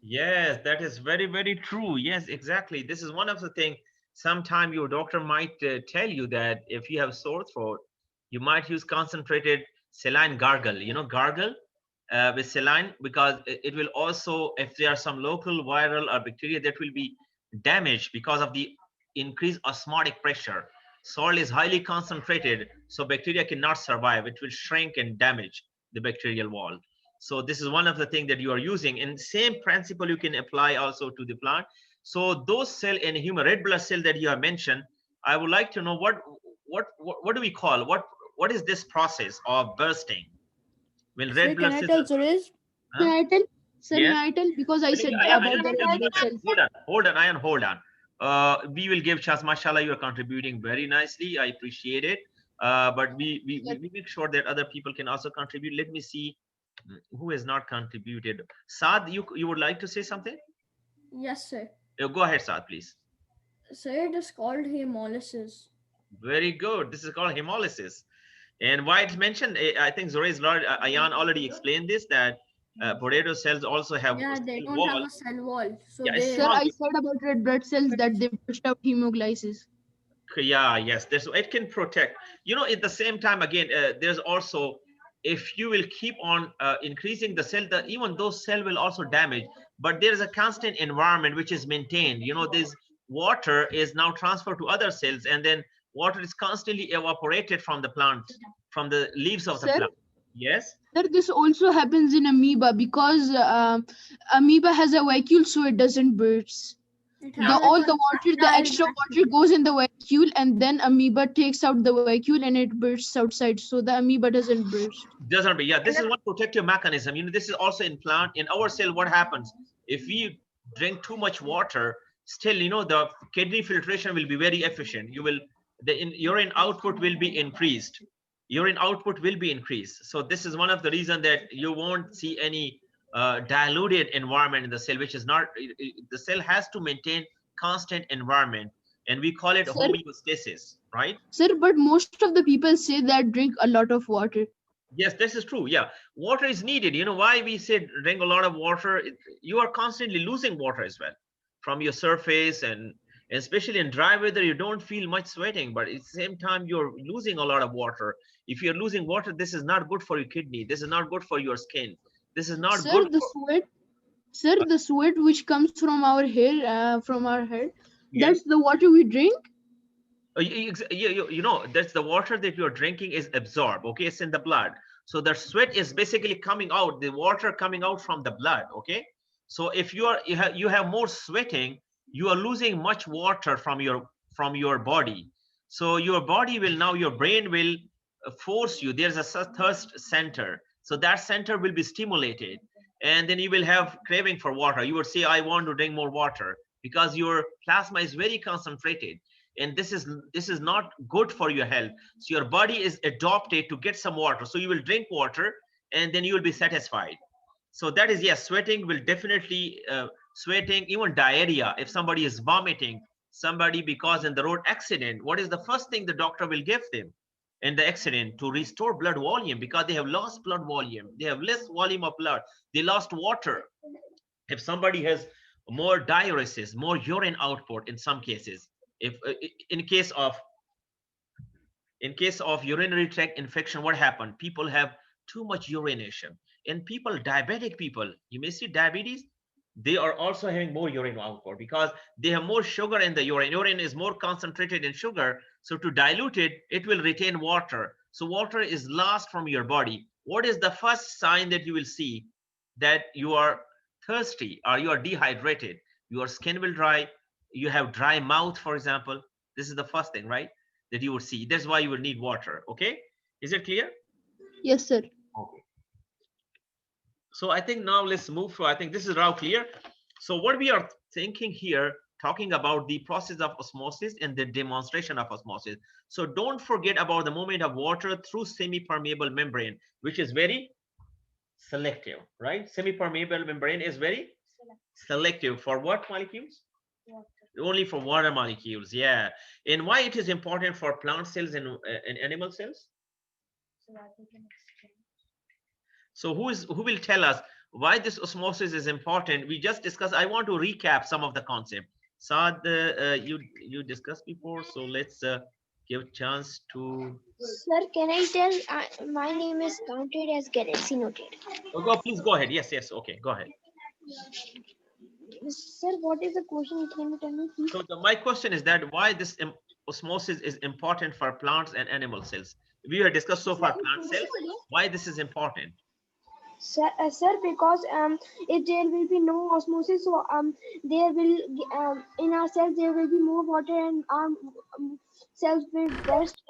Yes, that is very, very true. Yes, exactly. This is one of the things. Sometime your doctor might tell you that if you have sore throat, you might use concentrated saline gargle. Gargle with saline, because it will also, if there are some local viral or bacteria that will be damaged because of the increased osmotic pressure. Salt is highly concentrated, so bacteria cannot survive. It will shrink and damage the bacterial wall. So this is one of the things that you are using, and same principle you can apply also to the plant. So those cell in human red blood cell that you have mentioned, I would like to know what do we call, what is this process of bursting when Sir, red can blood I cells tell are, Suresh? huh? May I tell? Sir, Yes. may I tell? Because I said Ayan, about the red blood cells. hold on. We will give chance. Mashallah, you are contributing very nicely. I appreciate it. But we make sure that other people can also contribute. Let me see who has not contributed. Saad, you would like to say something? Yes, sir. Go ahead, Saad, please. Sir, it is called hemolysis. Very good. This is called hemolysis. And why it's mentioned, I think Ayan already explained this, that potato cells also have Yeah, a they cell don't wall. have a cell wall. So Yeah, it's they Sir, strong. I said about red blood cells that they pushed out hemoglycis. Yeah, yes, it can protect. At the same time, again, there's also if you will keep on increasing the cell, even those cell will also damage. But there is a constant environment which is maintained. You know, this water is now transferred to other cells, and then water is constantly evaporated from the plant, from the leaves of the Sir, plant. Yes. sir, this also happens in amoeba because amoeba has a vacuole, so it doesn't burst. It Yeah. has a All the water, the contractile extra vacuole. water goes in the vacuole, and then amoeba takes out the vacuole and it bursts outside, so the amoeba doesn't burst. Doesn't be. Yeah, this is one protective mechanism. You know, this is also in plant. In our cell, what happens if we drink too much water? Still, you know, the kidney filtration will be very efficient. You will, the urine output will be increased. Urine output will be increased. So this is one of the reasons that you won't see any diluted environment in the cell, which is not. The cell has to maintain constant environment, and we call it Sir, homeostasis, right? sir, but most of the people say that drink a lot of water. Yes, this is true. Yeah, water is needed. You know why we say drink a lot of water? You are constantly losing water as well from your surface, and especially in dry weather, you don't feel much sweating, but at the same time, you're losing a lot of water. If you're losing water, this is not good for your kidney. This is not good for your skin. This is not Sir, good the for. sweat, sir, the sweat which comes from our hair, from our head, Yes. that's the water we drink. You know, that's the water that you're drinking is absorbed. Okay, it's in the blood. So the sweat is basically coming out, the water coming out from the blood. Okay, so if you have more sweating, you are losing much water from your body. So your body will now, your brain will force you. There's a thirst center, so that center will be stimulated, and then you will have craving for water. You would say, I want to drink more water, because your plasma is very concentrated, and this is not good for your health. So your body is adopted to get some water, so you will drink water, and then you will be satisfied. So that is, yes, sweating will definitely sweating, even diarrhea. If somebody is vomiting, somebody because in the road accident, what is the first thing the doctor will give them in the accident? To restore blood volume, because they have lost blood volume, they have less volume of blood, they lost water. If somebody has more diuresis, more urine output in some cases, if in case of urinary tract infection, what happened? People have too much urination. And people, diabetic people, you may see diabetes, they are also having more urine output because they have more sugar in the urine. Urine is more concentrated in sugar, so to dilute it, it will retain water. So water is lost from your body. What is the first sign that you will see that you are thirsty or you are dehydrated? Your skin will dry, you have dry mouth, for example. This is the first thing, right, that you would see. That's why you will need water. Okay, is it clear? Yes, sir. Okay. So I think now let's move to, I think this is now clear. So what we are thinking here, talking about the process of osmosis and the demonstration of osmosis. So don't forget about the movement of water through semi-permeable membrane, which is very selective, right? Semi-permeable membrane is very selective for what molecules? Only for water molecules. Yeah. And why it is important for plant cells and animal cells? So who will tell us why this osmosis is important? We just discussed. I want to recap some of the concept. Saad, you discussed before, so let's give chance to. Sir, can I tell? My name is counted as Galaxy Noted. Oh, go, please go ahead. Yes, yes. Okay, go ahead. Sir, what is the question? Can you tell me, please? So my question is that why this osmosis is important for plants and animal cells. We have discussed so far plant cells. Why this is important? Sir, because if there will be no osmosis, so there will in our cells there will be more water, and our cells will burst,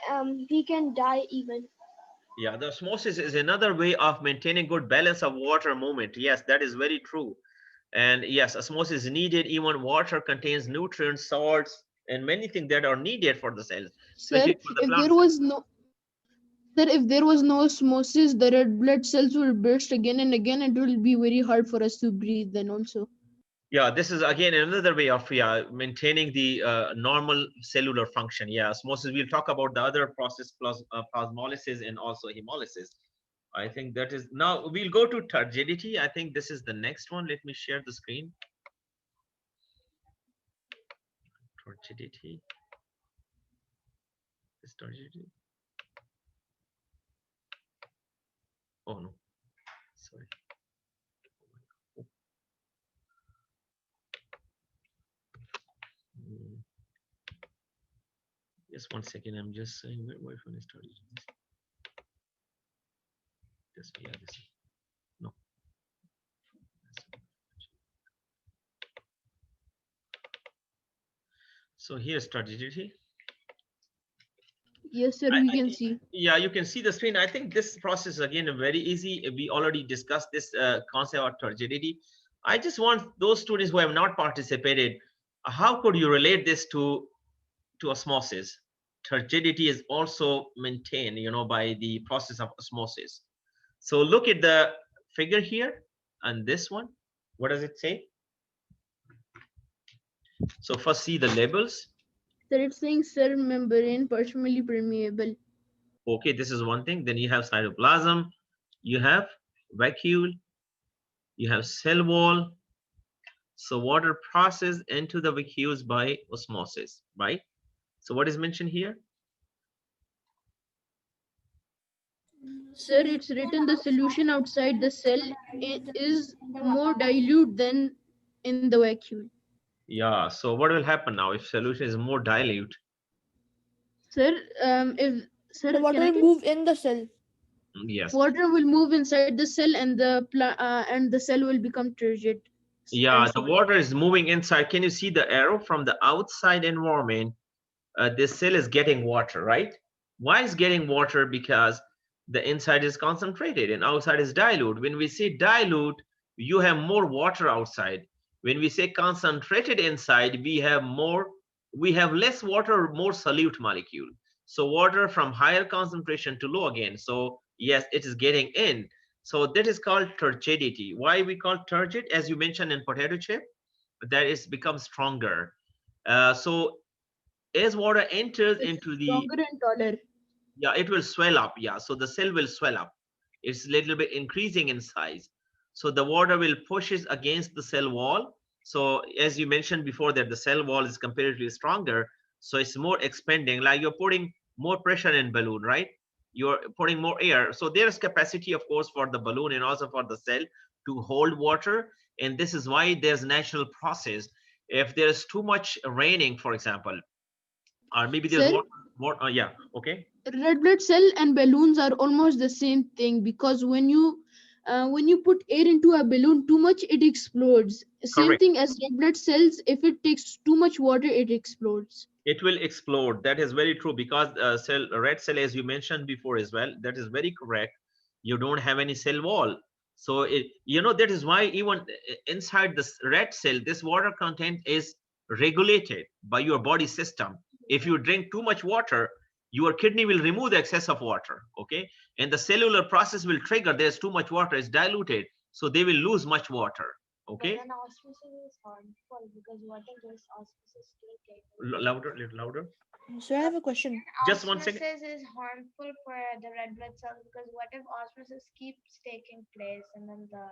and we can die even. Yeah, the osmosis is another way of maintaining good balance of water movement. Yes, that is very true. And yes, osmosis is needed. Even water contains nutrients, salts, and many things that are needed for the cells, Sir, especially for the if plant there cells. was no sir, if there was no osmosis, the red blood cells will burst again and again. It will be very hard for us to breathe then also. Yeah, this is again another way of maintaining the normal cellular function. Yeah, osmosis. We'll talk about the other process plus plasmolysis and also hemolysis. I think that is now we'll go to turgidity. I think this is the next one. Let me share the screen. Turgidity. This turgidity. Oh no, sorry. Mm, just 1 second. I'm just saying where Wi-Fi is started. This, yeah, this. No. So here's turgidity. Yes, sir. We can see. Yeah, you can see the screen. I think this process again very easy. We already discussed this concept of turgidity. I just want those students who have not participated, how could you relate this to osmosis? Turgidity is also maintained, you know, by the process of osmosis. So look at the figure here and this one. What does it say? So first see the labels. Sir, it's saying cell membrane partially permeable. Okay, this is one thing. Then you have cytoplasm, you have vacuole, you have cell wall. So water processed into the vacuoles by osmosis, right? So what is mentioned here? Sir, it's written the solution outside the cell is more dilute than in the vacuole. Yeah, so what will happen now if solution is more dilute? Sir, if sir, The water can I will move in the cell. Yes. water will move inside the cell and the cell will become turgid. Yeah, the water is moving inside. Can you see the arrow from the outside environment? This cell is getting water, right? Why is getting water? Because the inside is concentrated and outside is dilute. When we say dilute, you have more water outside. When we say concentrated inside, we have less water, more solute molecule. So water from higher concentration to low again. So yes, it is getting in. So that is called turgidity. Why we call turgid? As you mentioned in potato chip, that is become stronger. So as water enters It's into the, stronger and taller. yeah, it will swell up. Yeah, so the cell will swell up. It's a little bit increasing in size. So the water will pushes against the cell wall. So as you mentioned before that the cell wall is comparatively stronger, so it's more expanding, like you're putting more pressure in balloon, right? You're putting more air, so there's capacity of course for the balloon and also for the cell to hold water. And this is why there's natural process. If there's too much raining, for example, or maybe there's Sir, more yeah, okay. red blood cell and balloons are almost the same thing because when you put air into a balloon too much, it explodes. Same Correct. thing as red blood cells. If it takes too much water, it explodes. It will explode. That is very true, because red cell, as you mentioned before as well, that is very correct. You don't have any cell wall. So you know, that is why even inside this red cell, this water content is regulated by your body system. If you drink too much water, your kidney will remove the excess of water, okay? And the cellular process will trigger, there's too much water, it's diluted, so they will lose much water, okay? But then osmosis is harmful because water gets osmosis taken. Louder, little louder. So I have a question. Just 1 second. Osmosis is harmful for the red blood cells because what if osmosis keeps taking place and then the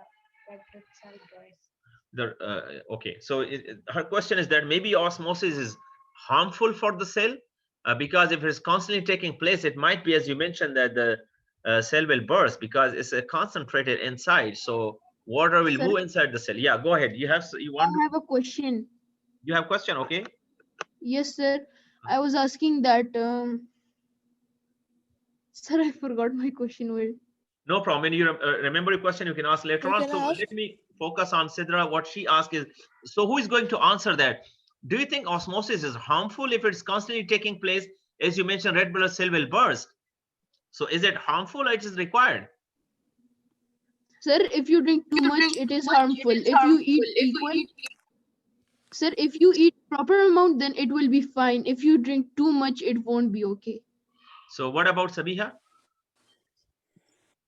red blood cell dies? Okay, so her question is that maybe osmosis is harmful for the cell, because if it's constantly taking place, it might be, as you mentioned, that the cell will burst because it's concentrated inside. So water will Sir, move inside the cell. Yeah, go ahead. You I have a question. You have question? Okay. Yes, sir. I was asking that. Sir, I forgot my question. Well, No problem. When you remember your question, you can ask later So on. can So I ask? let me focus on Sidra. What she asked is, so who is going to answer that? Do you think osmosis is harmful if it's constantly taking place? As you mentioned, red blood cell will burst. So is it harmful or it is required? sir, if you drink too much, it is harmful. If you eat equal, sir, if you eat proper amount, then it will be fine. If you drink too much, it won't be okay. So what about Sabiha?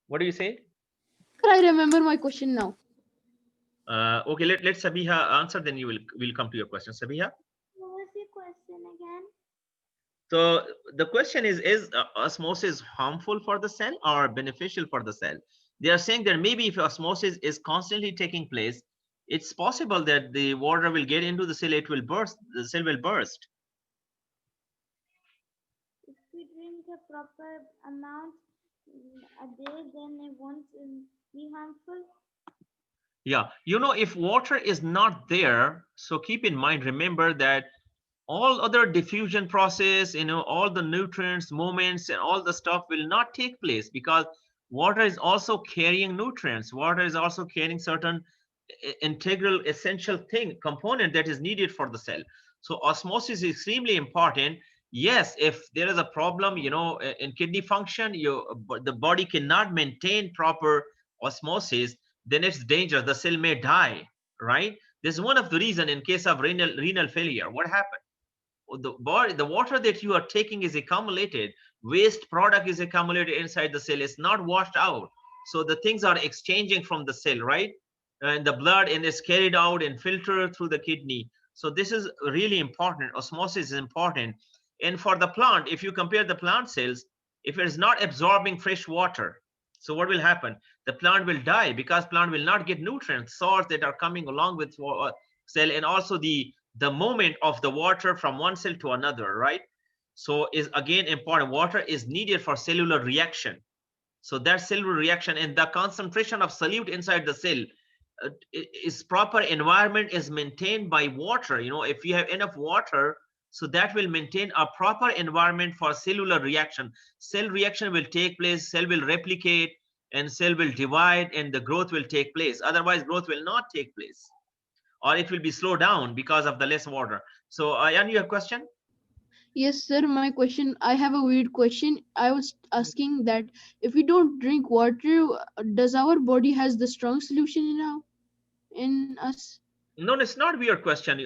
What do you say? Sir, I remember my question now. Okay, let Sabiha answer, then we'll come to your question. Sabiha? What was your question again? So the question is osmosis harmful for the cell or beneficial for the cell? They are saying that maybe if osmosis is constantly taking place, it's possible that the water will get into the cell, it will burst, the cell will burst. If we drink a proper amount, a day, then it won't be harmful. Yeah, you know, if water is not there, so keep in mind, remember that all other diffusion process, you know, all the nutrients, movements, and all the stuff will not take place, because water is also carrying nutrients. Water is also carrying certain integral essential thing component that is needed for the cell. So osmosis is extremely important. Yes, if there is a problem, you know, in kidney function, the body cannot maintain proper osmosis, then it's dangerous. The cell may die, right? This is one of the reason in case of renal failure. What happened? The water that you are taking is accumulated, waste product is accumulated inside the cell, it's not washed out. So the things are exchanging from the cell, right, and the blood, and is carried out and filtered through the kidney. So this is really important. Osmosis is important. And for the plant, if you compare the plant cells, if it is not absorbing fresh water, so what will happen? The plant will die, because plant will not get nutrients, salts that are coming along with cell, and also the movement of the water from one cell to another, right? So is again important. Water is needed for cellular reaction. So that cellular reaction and the concentration of solute inside the cell, is proper environment is maintained by water. You know, if you have enough water, so that will maintain a proper environment for cellular reaction. Cell reaction will take place, cell will replicate, and cell will divide, and the growth will take place. Otherwise, growth will not take place, or it will be slowed down because of the less water. So, Ayan, you have a question? Yes, sir. My question. I have a weird question. I was asking that if we don't drink water, does our body has the strong solution in us? No, it's not weird question.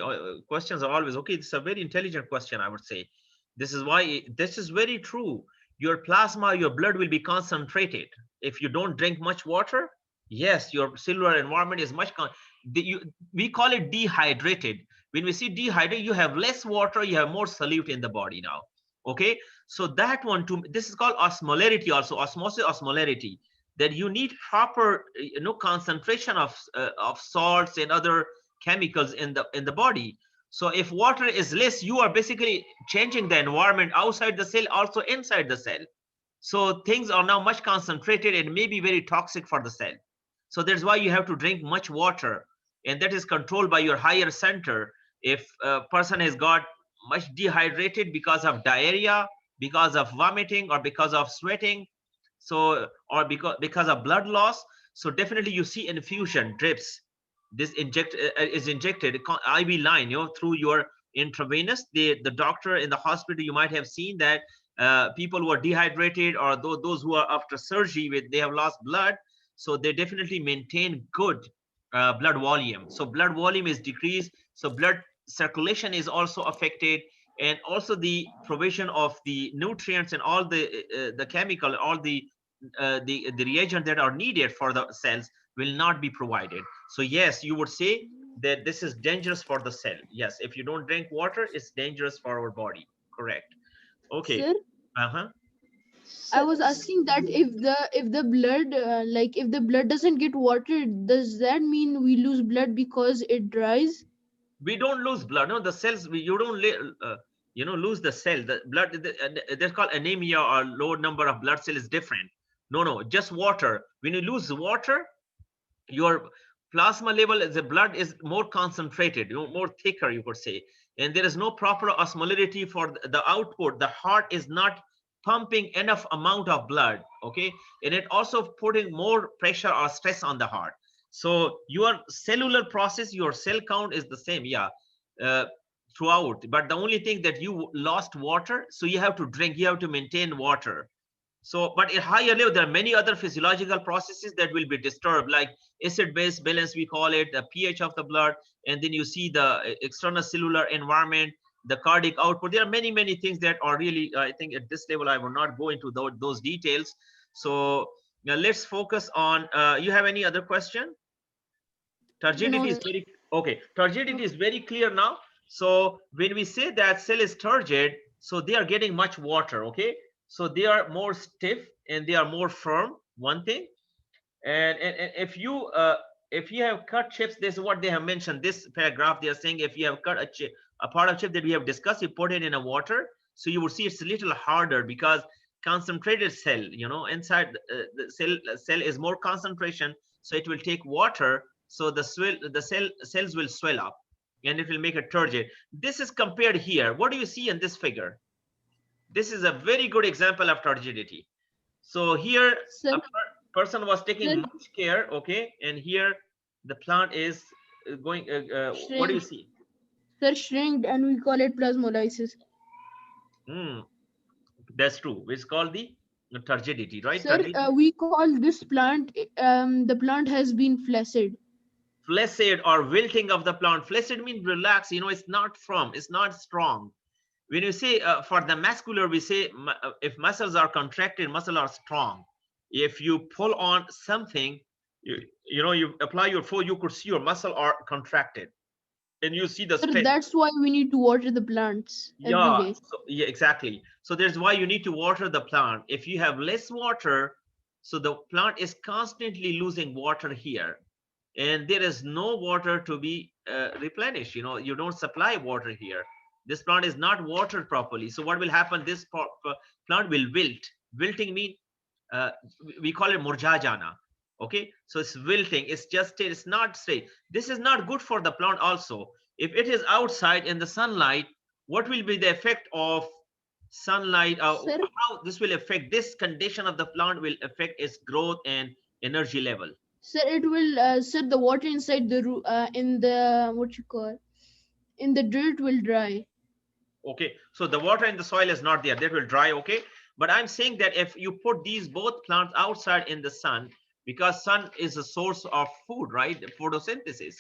Questions are always okay. It's a very intelligent question, I would say. This is why this is very true. Your plasma, your blood will be concentrated. If you don't drink much water, yes, your cellular environment is much. We call it dehydrated. When we see dehydrated, you have less water, you have more solute in the body now. Okay, so that one too. This is called osmolarity, also osmosis, osmolarity. That you need proper, concentration of salts and other chemicals in the body. So if water is less, you are basically changing the environment outside the cell, also inside the cell. So things are now much concentrated and may be very toxic for the cell. So that's why you have to drink much water, and that is controlled by your higher center. If a person has got much dehydrated because of diarrhea, because of vomiting, or because of sweating, so, or because of blood loss, so definitely you see infusion drips. This is injected IV line, through your intravenous. The doctor in the hospital, you might have seen that people who are dehydrated, or those who are after surgery with they have lost blood, so they definitely maintain good blood volume. So blood volume is decreased, so blood circulation is also affected, and also the provision of the nutrients and all the chemical, all the reagent that are needed for the cells will not be provided. So yes, you would say that this is dangerous for the cell. Yes, if you don't drink water, it's dangerous for our body. Correct. Okay. Sir, Uh-huh. I was asking that if the blood like if the blood doesn't get water, does that mean we lose blood because it dries? We don't lose blood. No, the cells, you don't lose the cell. The blood, they're called anemia, or low number of blood cells is different. No, just water. When you lose water, your plasma level as the blood is more concentrated, more thicker, you could say, and there is no proper osmolarity for the output. The heart is not pumping enough amount of blood, okay, and it also putting more pressure or stress on the heart. So your cellular process, your cell count is the same, yeah, uh, throughout, but the only thing that you lost water, so you have to drink, you have to maintain water. So, but at higher level, there are many other physiological processes that will be disturbed, like acid-base balance, we call it, the pH of the blood, and then you see the external cellular environment, the cardiac output. There are many, many things that are really, I think at this level, I will not go into those details. So now let's focus on, you have any other question? No, Turgidity is sir. very, okay. Turgidity is very clear now. So when we say that cell is turgid, so they are getting much water, okay? So they are more stiff and they are more firm, one thing. And if you have cut chips, this is what they have mentioned. This paragraph, they are saying if you have cut a chip, a part of chip that we have discussed, you put it in a water, so you will see it's a little harder, because concentrated cell, you know, inside the cell is more concentration, so it will take water, so the cells will swell up and it will make a turgid. This is compared here. What do you see in this figure? This is a very good example of turgidity. So here Sir, a person was taking sir, much care, okay, and here the plant is going what do you shrink, see? sir, shrinked, and we call it plasmolysis. That's true. It's called the turgidity, right? Sir, we call this plant, the plant has been flaccid. Flaccid or wilting of the plant. Flaccid means relaxed, you know, it's not firm, it's not strong. When you say for the muscular, we say if muscles are contracted, muscles are strong. If you pull on something, you know, you apply your force, you could see your muscle are contracted and you see the Sir, strength. that's why we need to water the plants every Yeah, day. so, yeah, exactly. So there's why you need to water the plant. If you have less water, so the plant is constantly losing water here, and there is no water to be replenished. You know, you don't supply water here. This plant is not watered properly. So what will happen? This plant will wilt. Wilting means we call it murjajana. Okay, so it's wilting. It's not straight. This is not good for the plant also. If it is outside in the sunlight, what will be the effect of sunlight? Sir, How this will affect this condition of the plant will affect its growth and energy level. sir, it will, sir, the water inside the in the what you call in the dirt will dry. Okay, so the water in the soil is not there, that will dry. Okay, but I'm saying that if you put these both plants outside in the sun, because sun is a source of food, right, photosynthesis.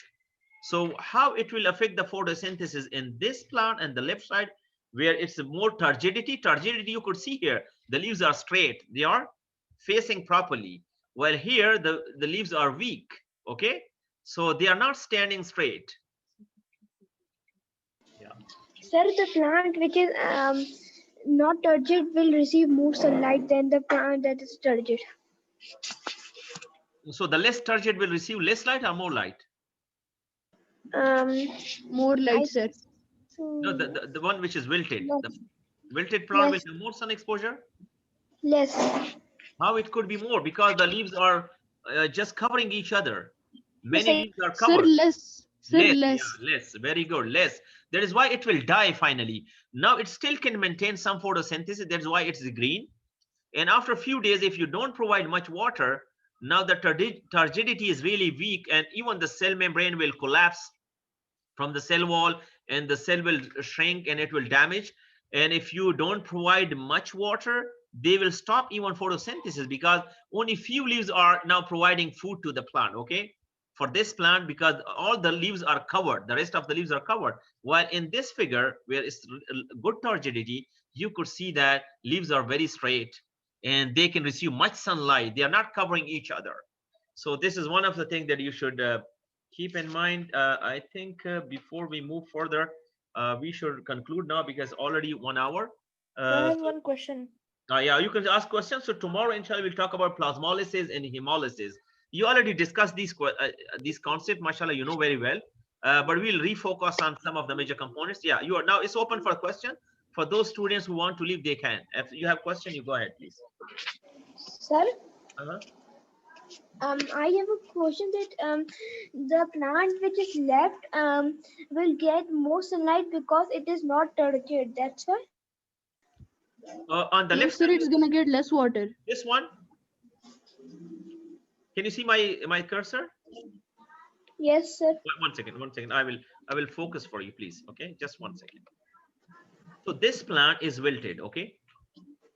So how it will affect the photosynthesis in this plant and the left side, where it's more turgidity. You could see here the leaves are straight, they are facing properly, while here the leaves are weak. Okay, so they are not standing straight. Yeah. Sir, the plant which is not turgid will receive more sunlight than the plant that is turgid. So the less turgid will receive less light or more light? More light, sir. No, the one which is wilted. Yes. The wilted plant Yes. will have more sun exposure. Less. How it could be more? Because the leaves are just covering each other. Many Yes, leaves are Sir, covered. less. Sir, Less, less. yeah, less. Very good, less. That is why it will die finally. Now it still can maintain some photosynthesis. That's why it's green. And after a few days, if you don't provide much water, now the turgidity is really weak, and even the cell membrane will collapse from the cell wall, and the cell will shrink and it will damage. And if you don't provide much water, they will stop even photosynthesis, because only few leaves are now providing food to the plant. Okay, for this plant, because all the leaves are covered, the rest of the leaves are covered. While in this figure where it's good turgidity, you could see that leaves are very straight and they can receive much sunlight. They are not covering each other. So this is one of the things that you should keep in mind. I think before we move further, we should conclude now, because already 1 hour. I have one question. Yeah, you can ask questions. So tomorrow, inshallah, we'll talk about plasmolysis and hemolysis. You already discussed these concepts, mashallah, you know very well. But we'll refocus on some of the major components. Yeah, you are now. It's open for question. For those students who want to leave, they can. If you have question, you go ahead, please. Sir, Uh-huh. I have a question that the plant which is left will get more sunlight because it is not turgid. That's why. On the Yes, left sir, side, it's gonna get less water. this one. Can you see my cursor? Yes, sir. One second. I will focus for you, please. Okay, just 1 second. So this plant is wilted. Okay,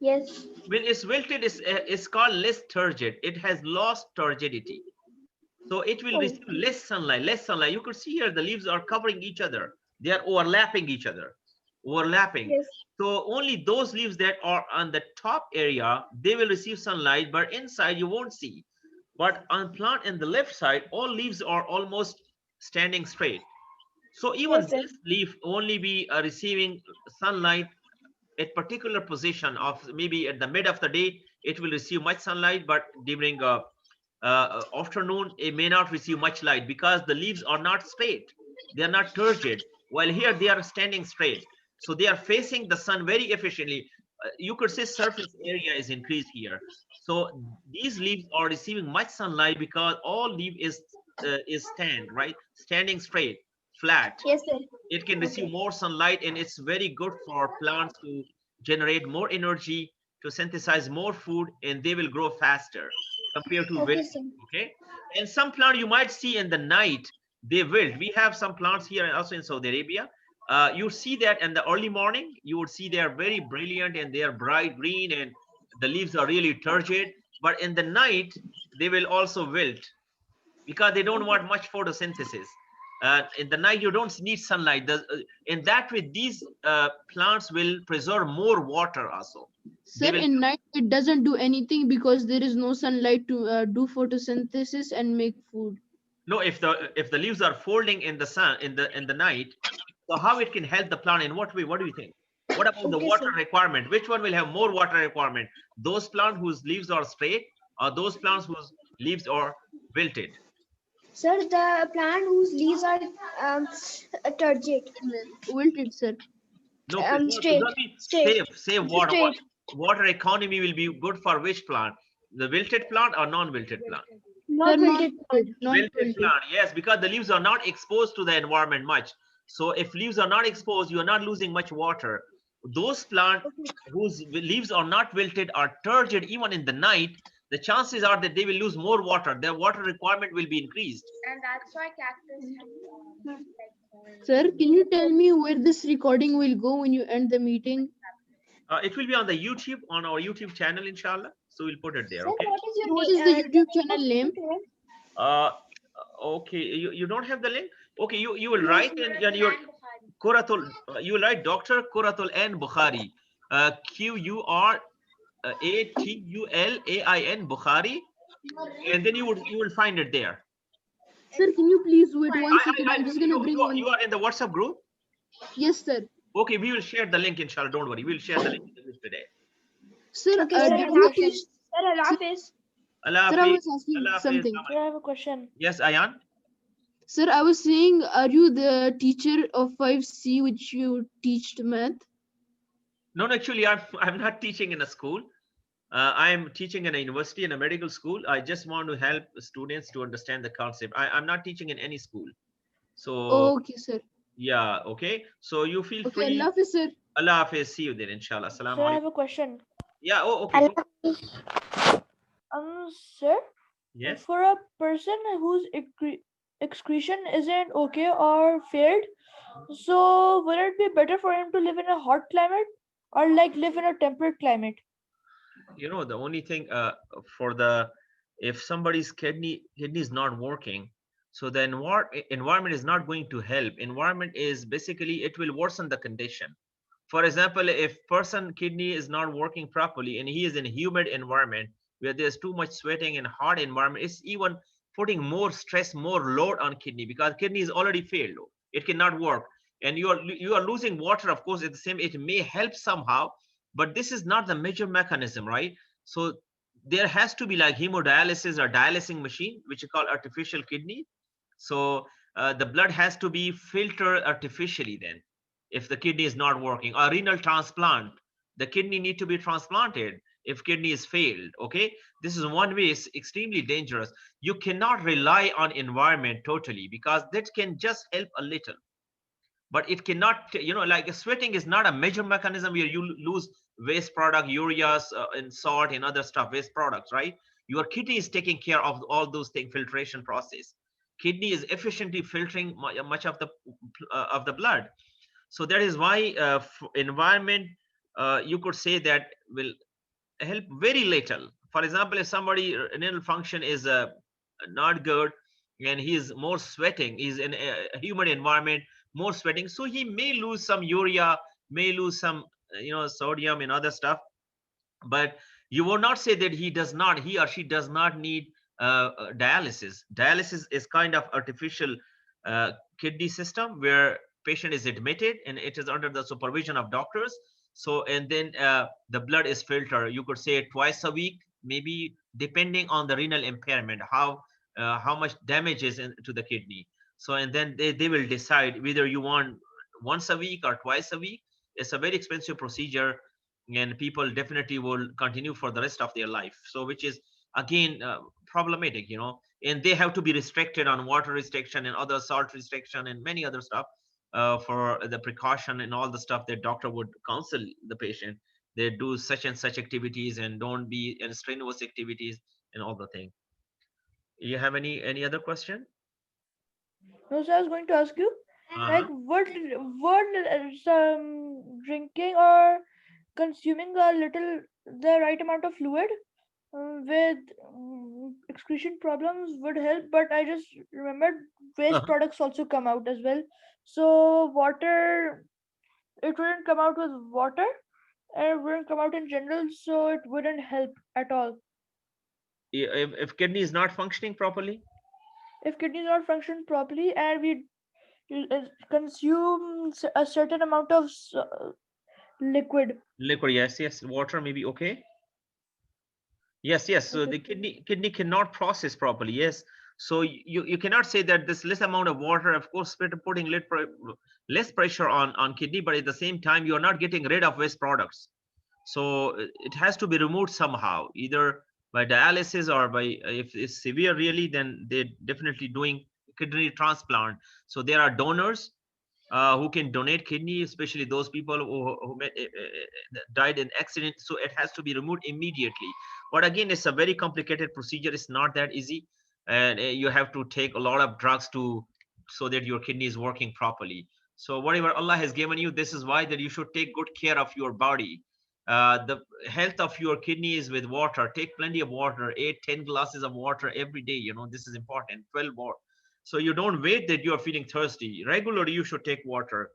Yes. when it's wilted, it's called less turgid. It has lost turgidity, so it will receive less sunlight. You could see here the leaves are covering each other. They are overlapping each other. Yes. So only those leaves that are on the top area, they will receive sunlight, but inside you won't see. But on plant in the left side, all leaves are almost standing straight. So even Yes, sir. this leaf only be receiving sunlight at particular position of maybe at the mid of the day, it will receive much sunlight, but during afternoon, it may not receive much light, because the leaves are not straight. They are not turgid. While here they are standing straight. So they are facing the sun very efficiently. you could say surface area is increased here. So these leaves are receiving much sunlight because all leaf is right, standing straight, flat. Yes, sir. It can receive Okay. more sunlight, and it's very good for plants to generate more energy, to synthesize more food, and they will grow faster compared to Okay, wilting. sir. Okay, and some plant you might see in the night they wilt. We have some plants here and also in Saudi Arabia. You see that in the early morning, you would see they are very brilliant and they are bright green and the leaves are really turgid. But in the night, they will also wilt because they don't want much photosynthesis. In the night, you don't need sunlight. In that way, these plants will preserve more water also. They Sir, will in night it doesn't do anything because there is no sunlight to do photosynthesis and make food. know if the leaves are folding in the sun in the night. So how it can help the plant in what way? What do you think? What about the Okay, water sir. requirement? Which one will have more water requirement? Those plants whose leaves are straight or those plants whose leaves are wilted? Sir, the plant whose leaves are um, turgid. Wilted, sir. No, Straight. preserve means Straight. save water. Straight. Water economy will be good for which plant? The wilted plant or non-wilted plant? Sir, Not not wilted plant. wilted, not Wilted wilted. plant, yes, because the leaves are not exposed to the environment much. So if leaves are not exposed, you are not losing much water. Those plants whose leaves are not wilted are turgid even in the night, the chances are that they will lose more water. Their water requirement will be increased. And that's why cactus have Sir, can you tell me where this recording will go when you end the meeting? It will be on the YouTube, on our YouTube channel, inshallah. So we'll put it there, Sir, okay? what is your What is the YouTube channel name? Uh, okay, you don't have the link? Okay, you will No, write sir. in your Quratul, you will write Dr. Quratul N Bukhari, QURATULAIN Bukhari, and then you will find it there. Sir, can you please wait one second? I I'm just gonna bring you one. are in the WhatsApp group. Yes, sir. Okay, we will share the link, inshallah. Don't worry, we will share the link in the group today. Sir, Okay, Sir, sir. I have did a you Allah question. Hafiz. Sir, Allah Sir, Hafiz. Allah sir, I Hafiz. was asking Allah Hafiz. something. Sir, I have a question. Yes, Ayan. Sir, I was saying, are you the teacher of 5C which you teach math? No, no, actually, I'm not teaching in a school. I'm teaching in a university, in a medical school. I just want to help students to understand the concept. I'm not teaching in any school. So Okay, sir. yeah, okay. So you feel Okay, Allah free. Hafiz, sir. Allah Hafiz. See you there, inshallah. Sir, Assalamu I alaikum. have a question. Yeah. Oh, okay. Go. Sir, Yes. for a person whose excretion isn't okay or failed, so would it be better for him to live in a hot climate or like live in a temperate climate? You know, the only thing for the if somebody's kidney is not working, so the environment is not going to help. Environment is basically it will worsen the condition. For example, if person kidney is not working properly and he is in a humid environment where there's too much sweating and hot environment, it's even putting more stress, more load on kidney because kidney is already failed. It cannot work. And you are losing water, of course, at the same, it may help somehow, but this is not the major mechanism, right? So there has to be like hemodialysis or dialysing machine, which you call artificial kidney. So the blood has to be filtered artificially then if the kidney is not working, or renal transplant, the kidney need to be transplanted if kidney is failed. Okay, this is one way. It's extremely dangerous. You cannot rely on environment totally because that can just help a little, but it cannot, you know, like sweating is not a major mechanism where you lose waste product, ureas and salt and other stuff, waste products, right? Your kidney is taking care of all those things, filtration process. Kidney is efficiently filtering much of the blood. So that is why environment, you could say that will help very little. For example, if somebody renal function is not good and he is more sweating, he's in a humid environment, more sweating, so he may lose some urea, may lose some sodium and other stuff. But you will not say that he or she does not need dialysis. Dialysis is kind of artificial uh, kidney system where patient is admitted and it is under the supervision of doctors. So and then the blood is filtered, you could say twice a week, maybe depending on the renal impairment, how much damage is to the kidney. So and then they will decide whether you want once a week or twice a week. It's a very expensive procedure, and people definitely will continue for the rest of their life. So which is again problematic, you know, and they have to be restricted on water restriction and other salt restriction and many other stuff for the precaution and all the stuff that doctor would counsel the patient. They do such and such activities and don't be in strenuous activities and all the thing. You have any other question? No, so I was going to ask you, like, Uh-huh. would some drinking or consuming a little the right amount of fluid with excretion problems would help, but I just remembered waste Uh-huh. products also come out as well. So water, it wouldn't come out with water, and it wouldn't come out in general, so it wouldn't help at all. If kidney is not functioning properly. If kidneys not function properly and we consume a certain amount of liquid. Liquid, yes, yes. Water maybe okay. Yes, yes. So Okay. the kidney cannot process properly. Yes. So you cannot say that this less amount of water, of course, putting less pressure on kidney, but at the same time you are not getting rid of waste products. So it has to be removed somehow, either by dialysis or by if it's severe really, then they're definitely doing kidney transplant. So there are donors who can donate kidney, especially those people who died in accident. So it has to be removed immediately. But again, it's a very complicated procedure. It's not that easy, and you have to take a lot of drugs to so that your kidney is working properly. So whatever Allah has given you, this is why that you should take good care of your body. The health of your kidney is with water. Take plenty of water, 8-10 glasses of water every day. You know, this is important. 12 more. So you don't wait that you are feeling thirsty. Regularly, you should take water.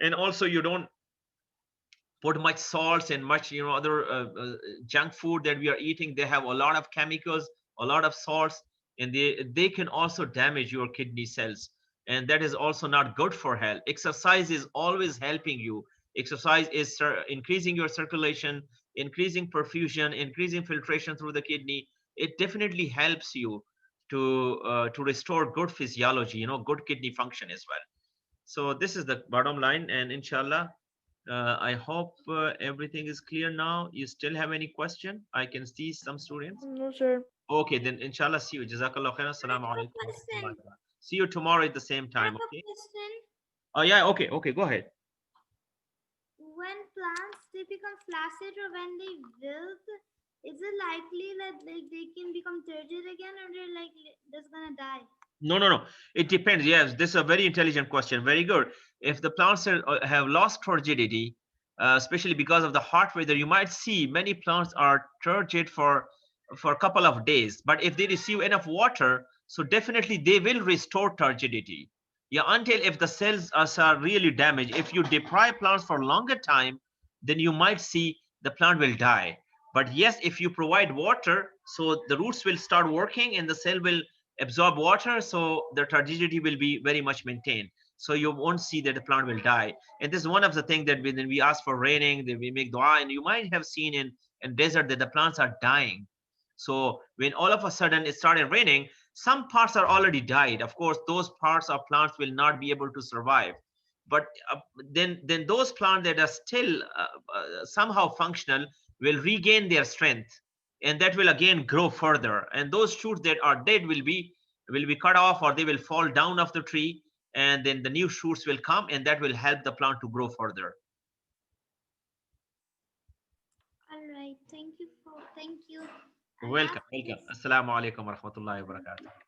And also you don't put much salts and much, you know, other junk food that we are eating. They have a lot of chemicals, a lot of salts, and they can also damage your kidney cells. And that is also not good for health. Exercise is always helping you. Exercise is increasing your circulation, increasing perfusion, increasing filtration through the kidney. It definitely helps you to restore good physiology, you know, good kidney function as well. So this is the bottom line, and inshallah, I hope everything is clear now. You still have any question? I can see some students. No, sir. Okay, then inshallah, see you. Jazakallah khairan. I Assalamu have a alaikum wa rahmatullahi question. wa barakatuh. See you tomorrow at the same I time, have a okay? question. Oh yeah, okay, okay, go ahead. When plants they become flaccid or when they wilt, is it likely that like they can become turgid again or they're like just gonna die? No, no, no. It depends. Yes, this is a very intelligent question. Very good. If the plants have lost turgidity, especially because of the hot weather, you might see many plants are turgid for a couple of days. But if they receive enough water, so definitely they will restore turgidity. Yeah, until if the cells are really damaged. If you deprive plants for longer time, then you might see the plant will die. But yes, if you provide water, so the roots will start working and the cell will absorb water, so the turgidity will be very much maintained. So you won't see that the plant will die. And this is one of the things that when we ask for raining, that we make dua, and you might have seen in desert that the plants are dying. So when all of a sudden it started raining, some parts are already died. Of course, those parts of plants will not be able to survive. But then those plants that are still somehow functional will regain their strength, and that will again grow further. And those shoots that are dead will be cut off, or they will fall down off the tree, and then the new shoots will come, and that will help the plant to grow further. All right, thank you. Allah Welcome, welcome. Hafiz. Assalamu alaikum wa rahmatullahi wa barakatuh.